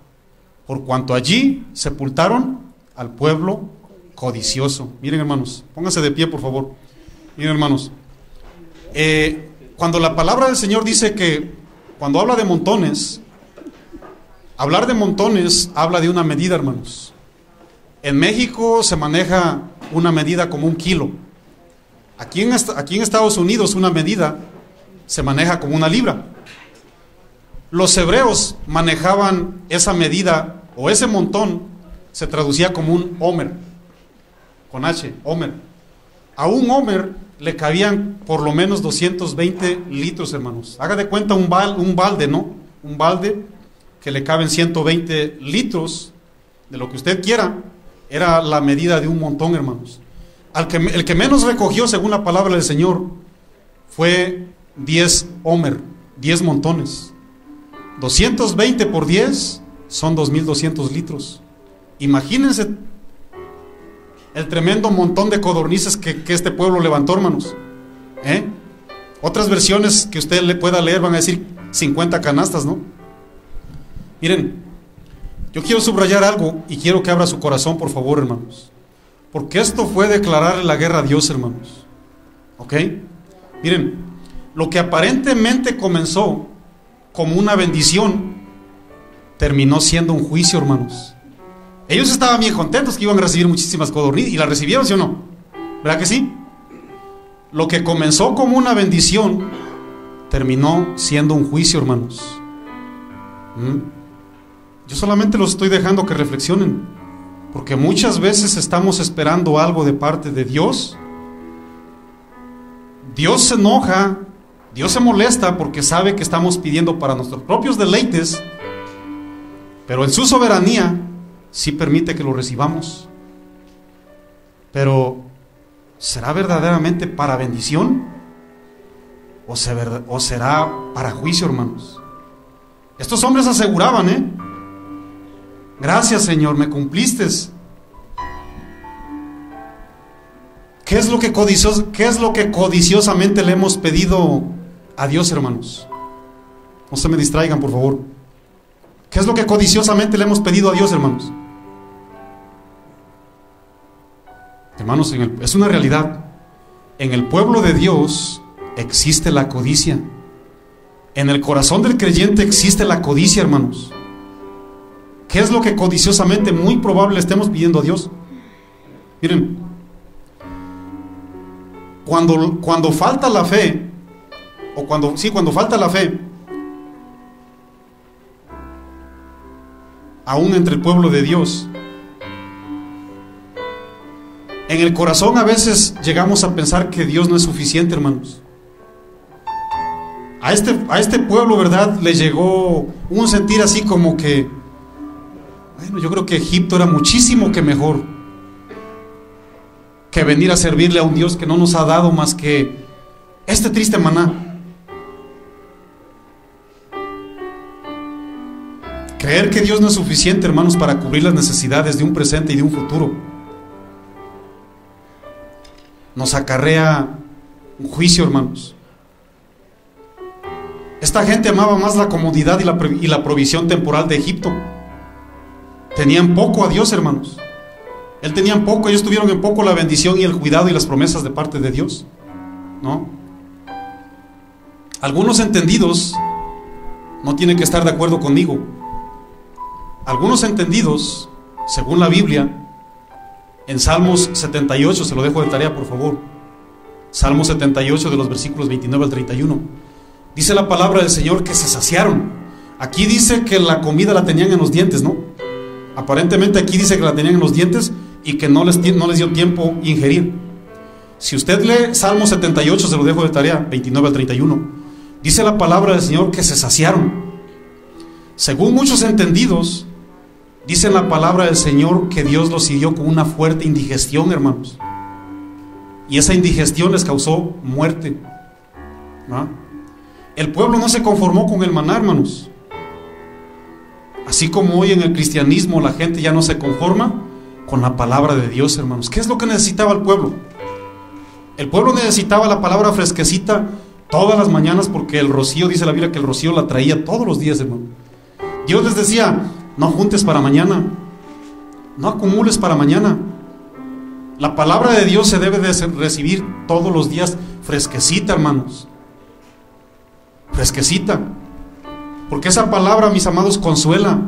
por cuanto allí sepultaron al pueblo codicioso. Miren, hermanos, pónganse de pie, por favor. Miren, hermanos, cuando la palabra del Señor dice que, cuando habla de montones, hablar de montones habla de una medida, hermanos. En México se maneja una medida como 1 kilo. Aquí en Estados Unidos una medida se maneja como 1 libra. Los hebreos manejaban esa medida, o ese montón se traducía como un homer, con H, homer. A un homer le cabían por lo menos 220 litros, hermanos. Haga de cuenta un balde, ¿no? Un balde que le caben 120 litros de lo que usted quiera. Era la medida de un montón, hermanos. El que menos recogió, según la palabra del Señor, fue 10 homer, 10 montones. 220 por 10 son 2.200 litros. Imagínense el tremendo montón de codornices que este pueblo levantó, hermanos. Otras versiones que usted le pueda leer van a decir 50 canastas, ¿no? Miren, yo quiero subrayar algo y quiero que abra su corazón, por favor, hermanos, porque esto fue declararle la guerra a Dios, hermanos. ¿Ok? Miren, lo que aparentemente comenzó como una bendición terminó siendo un juicio, hermanos. Ellos estaban bien contentos que iban a recibir muchísimas codornices, y las recibieron, ¿sí o no? ¿Verdad que sí? Lo que comenzó como una bendición terminó siendo un juicio, hermanos. Yo solamente los estoy dejando que reflexionen, porque muchas veces estamos esperando algo de parte de Dios. Dios se enoja, Dios se molesta porque sabe que estamos pidiendo para nuestros propios deleites, pero en su soberanía sí permite que lo recibamos. Pero ¿será verdaderamente para bendición? ¿O será para juicio, hermanos? Estos hombres aseguraban, gracias, Señor, me cumpliste. ¿Qué es lo que codiciosamente le hemos pedido a Dios, hermanos? No se me distraigan, por favor. ¿Qué es lo que codiciosamente le hemos pedido a Dios, hermanos? Hermanos, es una realidad. En el pueblo de Dios existe la codicia. En el corazón del creyente existe la codicia, hermanos. ¿Qué es lo que codiciosamente muy probable estemos pidiendo a Dios? Miren, cuando falta la fe, cuando falta la fe, aún entre el pueblo de Dios, en el corazón a veces llegamos a pensar que Dios no es suficiente, hermanos. A este pueblo, ¿verdad?, le llegó un sentir así como que, bueno, yo creo que Egipto era muchísimo que mejor que venir a servirle a un Dios que no nos ha dado más que este triste maná. Creer que Dios no es suficiente, hermanos, para cubrir las necesidades de un presente y de un futuro, nos acarrea un juicio, hermanos. Esta gente amaba más la comodidad y la provisión temporal de Egipto. Tenían poco a Dios, hermanos. Tenían poco, ellos tuvieron en poco la bendición y el cuidado y las promesas de parte de Dios, ¿no? Algunos entendidos no tienen que estar de acuerdo conmigo. Algunos entendidos, según la Biblia, en Salmos 78, se lo dejo de tarea, por favor. Salmos 78, de los versículos 29 al 31. Dice la palabra del Señor que se saciaron. Aquí dice que la comida la tenían en los dientes, ¿no? Aparentemente aquí dice que la tenían en los dientes y que no les dio tiempo ingerir. Si usted lee Salmo 78, se lo dejo de tarea, 29 al 31, dice la palabra del Señor que se saciaron. Según muchos entendidos, dice la palabra del Señor que Dios los hirió con una fuerte indigestión, hermanos. Y esa indigestión les causó muerte, ¿no? El pueblo no se conformó con el maná, hermanos. Así como hoy en el cristianismo la gente ya no se conforma con la palabra de Dios, hermanos. ¿Qué es lo que necesitaba el pueblo? El pueblo necesitaba la palabra fresquecita todas las mañanas, porque el rocío, dice la Biblia que el rocío la traía todos los días, hermano. Dios les decía: no juntes para mañana, no acumules para mañana. La palabra de Dios se debe de recibir todos los días fresquecita, hermanos. Fresquecita. Porque esa palabra, mis amados, consuela.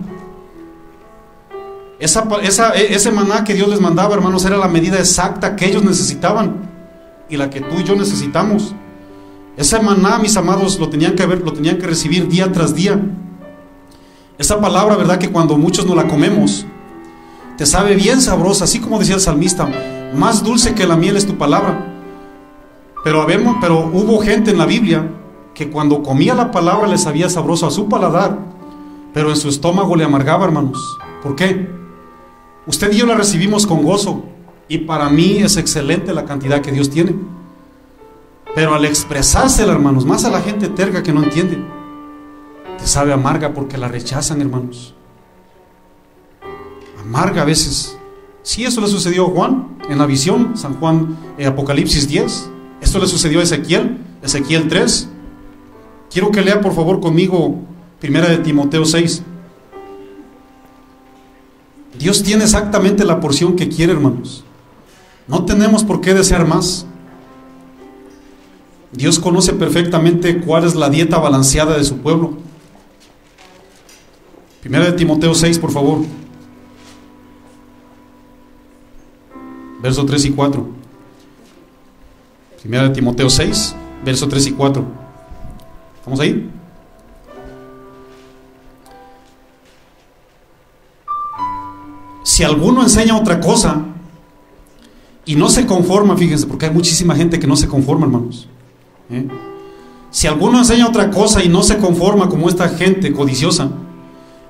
Ese maná que Dios les mandaba, hermanos, era la medida exacta que ellos necesitaban y la que tú y yo necesitamos. Ese maná, mis amados, lo tenían que recibir día tras día. Esa palabra, verdad, que cuando muchos no la comemos, te sabe bien sabrosa, así como decía el salmista: más dulce que la miel es tu palabra. Pero hubo gente en la Biblia que cuando comía la palabra le sabía sabroso a su paladar, pero en su estómago le amargaba, hermanos. ¿Por qué? Usted y yo la recibimos con gozo, y para mí es excelente la cantidad que Dios tiene. Pero al expresársela, hermanos, más a la gente terca que no entiende, te sabe amarga porque la rechazan, hermanos. Amarga a veces. Sí, eso le sucedió a Juan en la visión, San Juan, Apocalipsis 10. Esto le sucedió a Ezequiel 3. Quiero que lea por favor conmigo 1 de Timoteo 6. Dios tiene exactamente la porción que quiere, hermanos. No tenemos por qué desear más. Dios conoce perfectamente cuál es la dieta balanceada de su pueblo. 1 de Timoteo 6, por favor. Verso 3 y 4. 1 de Timoteo 6, verso 3 y 4. ¿Estamos ahí? Si alguno enseña otra cosa y no se conforma, fíjense, porque hay muchísima gente que no se conforma, hermanos. Si alguno enseña otra cosa y no se conforma, como esta gente codiciosa,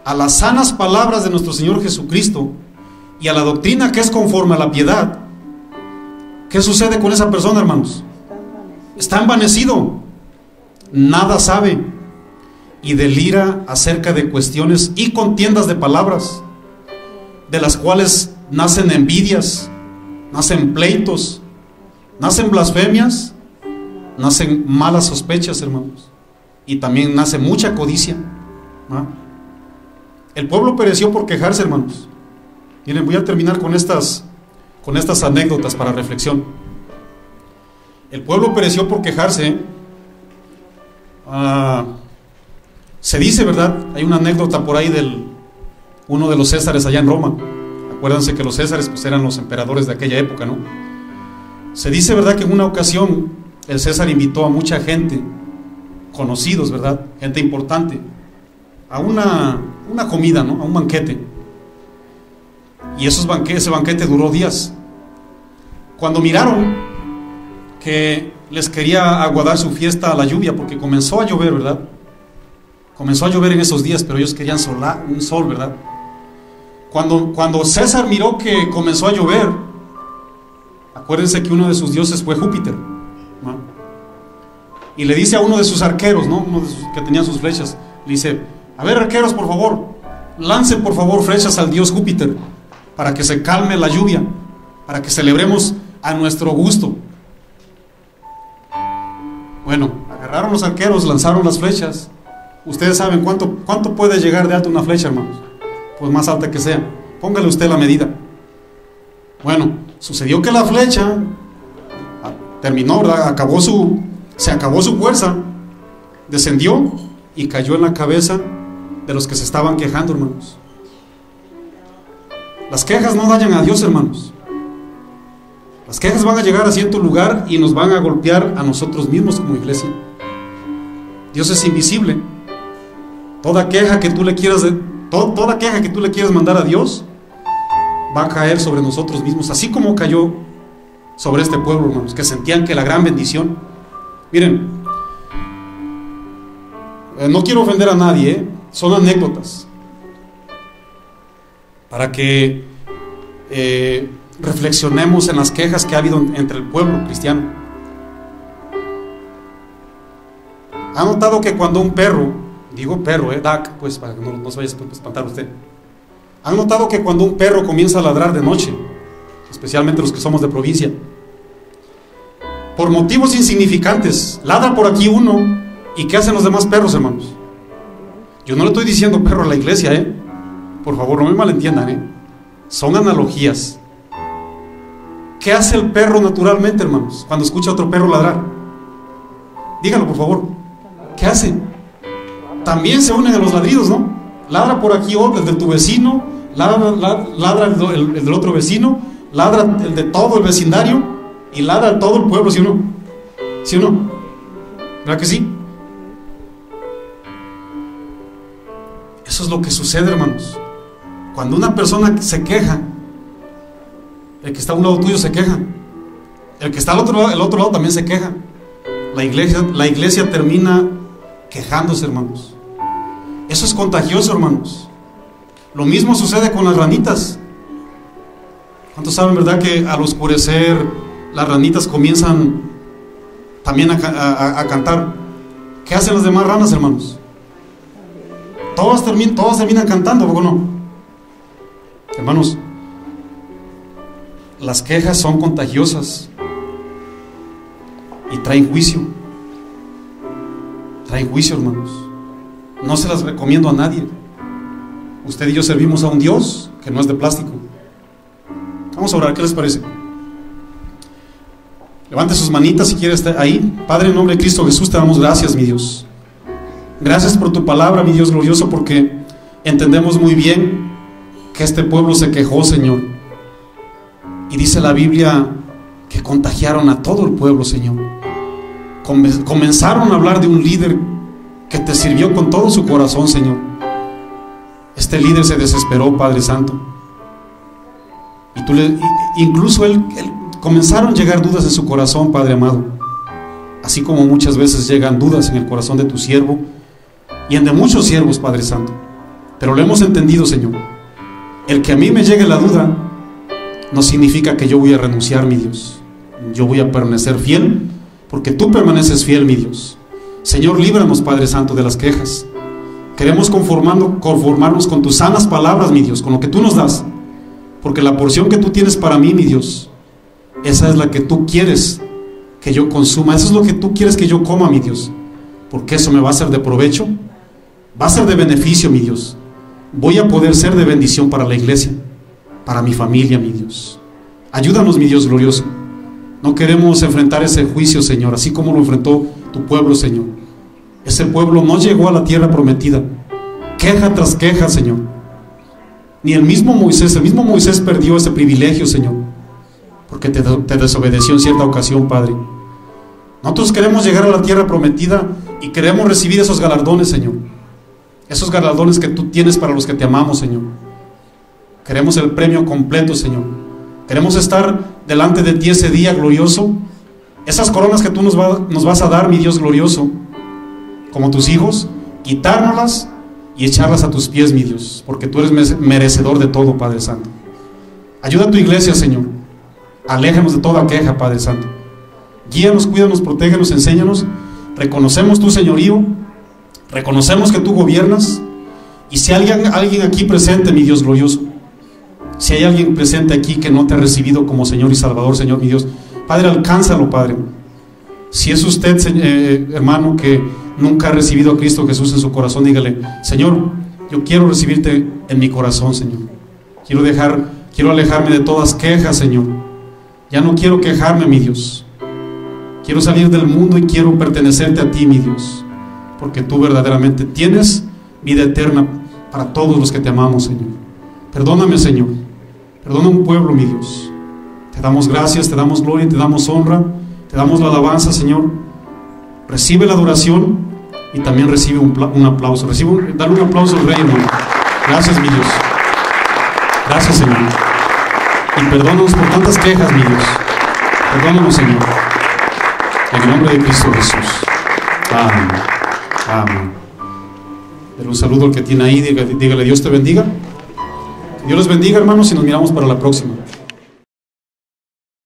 a las sanas palabras de nuestro Señor Jesucristo y a la doctrina que es conforme a la piedad, ¿qué sucede con esa persona, hermanos? Está envanecido, nada sabe y delira acerca de cuestiones y contiendas de palabras, de las cuales nacen envidias, nacen pleitos, nacen blasfemias, nacen malas sospechas, hermanos, y también nace mucha codicia, ¿no? El pueblo pereció por quejarse, hermanos. Miren, voy a terminar con estas anécdotas para reflexión. El pueblo pereció por quejarse. Se dice, ¿verdad? Hay una anécdota por ahí uno de los Césares allá en Roma. Acuérdense que los Césares pues eran los emperadores de aquella época, ¿no? Se dice, ¿verdad?, que en una ocasión el César invitó a mucha gente, conocidos, ¿verdad?, gente importante, a una comida, ¿no?, a un banquete. Y ese banquete duró días. Cuando miraron que les quería aguardar su fiesta a la lluvia, porque comenzó a llover, ¿verdad? Comenzó a llover en esos días, pero ellos querían un sol, ¿verdad? Cuando César miró que comenzó a llover, acuérdense que uno de sus dioses fue Júpiter, ¿no? Y le dice a uno de sus arqueros, ¿no?, que tenía sus flechas, le dice: a ver, arqueros, por favor, lancen por favor flechas al dios Júpiter, para que se calme la lluvia, para que celebremos a nuestro gusto. Bueno, agarraron los arqueros, lanzaron las flechas. Ustedes saben cuánto puede llegar de alto una flecha, hermanos. Pues más alta que sea. Póngale usted la medida. Bueno, sucedió que la flecha terminó, ¿verdad? Se acabó su fuerza, descendió y cayó en la cabeza de los que se estaban quejando, hermanos. Las quejas no dañan a Dios, hermanos. Las quejas van a llegar a cierto lugar y nos van a golpear a nosotros mismos como iglesia. Dios es invisible. Toda queja que tú le quieras mandar a Dios va a caer sobre nosotros mismos, así como cayó sobre este pueblo, hermanos, que sentían que la gran bendición. Miren, no quiero ofender a nadie, son anécdotas para que reflexionemos en las quejas que ha habido entre el pueblo cristiano. ¿Ha notado que cuando un perro, digo perro, Dak, pues para que no se vaya a espantar usted, ¿han notado que cuando un perro comienza a ladrar de noche, especialmente los que somos de provincia, por motivos insignificantes, ladra por aquí uno, y qué hacen los demás perros, hermanos? Yo no le estoy diciendo perro a la iglesia, por favor, no me malentiendan, son analogías. ¿Qué hace el perro naturalmente, hermanos, cuando escucha a otro perro ladrar? Díganlo, por favor. ¿Qué hace? También se unen a los ladridos, ¿no? Ladra por aquí otro, el de tu vecino, ladra el del otro vecino, ladra el de todo el vecindario y ladra todo el pueblo, ¿sí o no? ¿Sí o no? ¿Verdad que sí? Eso es lo que sucede, hermanos. Cuando una persona se queja, el que está a un lado tuyo se queja, el que está al otro lado también se queja. La iglesia termina quejándose, hermanos. Eso es contagioso, hermanos. Lo mismo sucede con las ranitas. ¿Cuántos saben, verdad, que al oscurecer las ranitas comienzan también a cantar? ¿Qué hacen las demás ranas, hermanos? Todas terminan cantando, ¿o no? Hermanos, las quejas son contagiosas y traen juicio. Traen juicio, hermanos. No se las recomiendo a nadie. Usted y yo servimos a un Dios que no es de plástico. Vamos a orar, ¿qué les parece? Levante sus manitas si quiere estar ahí. Padre, en nombre de Cristo Jesús, te damos gracias, mi Dios. Gracias por tu palabra, mi Dios glorioso, porque entendemos muy bien que este pueblo se quejó, Señor. Y dice la Biblia que contagiaron a todo el pueblo, Señor. Comenzaron a hablar de un líder que te sirvió con todo su corazón, Señor. Este líder se desesperó, Padre Santo. Y incluso él comenzaron a llegar dudas en su corazón, Padre amado. Así como muchas veces llegan dudas en el corazón de tu siervo y en de muchos siervos, Padre Santo. Pero lo hemos entendido, Señor. El que a mí me llegue la duda no significa que yo voy a renunciar, mi Dios. Yo voy a permanecer fiel, porque tú permaneces fiel, mi Dios. Señor, líbranos, Padre Santo, de las quejas. Queremos conformarnos con tus sanas palabras, mi Dios, con lo que tú nos das, porque la porción que tú tienes para mí, mi Dios, esa es la que tú quieres que yo consuma. Eso es lo que tú quieres que yo coma, mi Dios, porque eso me va a ser de provecho, va a ser de beneficio, mi Dios. Voy a poder ser de bendición para la iglesia, para mi familia, mi Dios. Ayúdanos, mi Dios glorioso. No queremos enfrentar ese juicio, Señor, así como lo enfrentó tu pueblo, Señor. Ese pueblo no llegó a la tierra prometida. Queja tras queja, Señor. Ni el mismo Moisés perdió ese privilegio, Señor, porque te desobedeció en cierta ocasión, Padre. Nosotros queremos llegar a la tierra prometida y queremos recibir esos galardones, Señor. Esos galardones que tú tienes para los que te amamos, Señor. Queremos el premio completo, Señor. Queremos estar delante de ti ese día glorioso. Esas coronas que tú nos vas a dar, mi Dios glorioso, como tus hijos, quitárnoslas y echarlas a tus pies, mi Dios, porque tú eres merecedor de todo, Padre Santo. Ayuda a tu iglesia, Señor. Aléjanos de toda queja, Padre Santo. Guíanos, cuídanos, protégenos, enséñanos. Reconocemos tu señorío, reconocemos que tú gobiernas. Y si hay alguien aquí presente, mi Dios glorioso, si hay alguien presente aquí que no te ha recibido como Señor y Salvador, Señor mi Dios, Padre, alcánzalo, Padre. Si es usted, hermano, que nunca ha recibido a Cristo Jesús en su corazón, dígale: Señor, yo quiero recibirte en mi corazón, Señor. Quiero alejarme de todas quejas, Señor. Ya no quiero quejarme, mi Dios. Quiero salir del mundo y quiero pertenecerte a ti, mi Dios, porque tú verdaderamente tienes vida eterna para todos los que te amamos, Señor. Perdóname, Señor. Perdona un pueblo, mi Dios. Te damos gracias, te damos gloria, te damos honra, te damos la alabanza, Señor. Recibe la adoración Y también recibe un aplauso. Dale un aplauso al Rey, hermano. Gracias, mi Dios. Gracias, Señor. Y perdónanos por tantas quejas, mi Dios. Perdónanos, Señor. En el nombre de Cristo Jesús. Amén. Amén. Dale un saludo al que tiene ahí. Dígale, Dios te bendiga. Dios los bendiga, hermanos, y nos miramos para la próxima.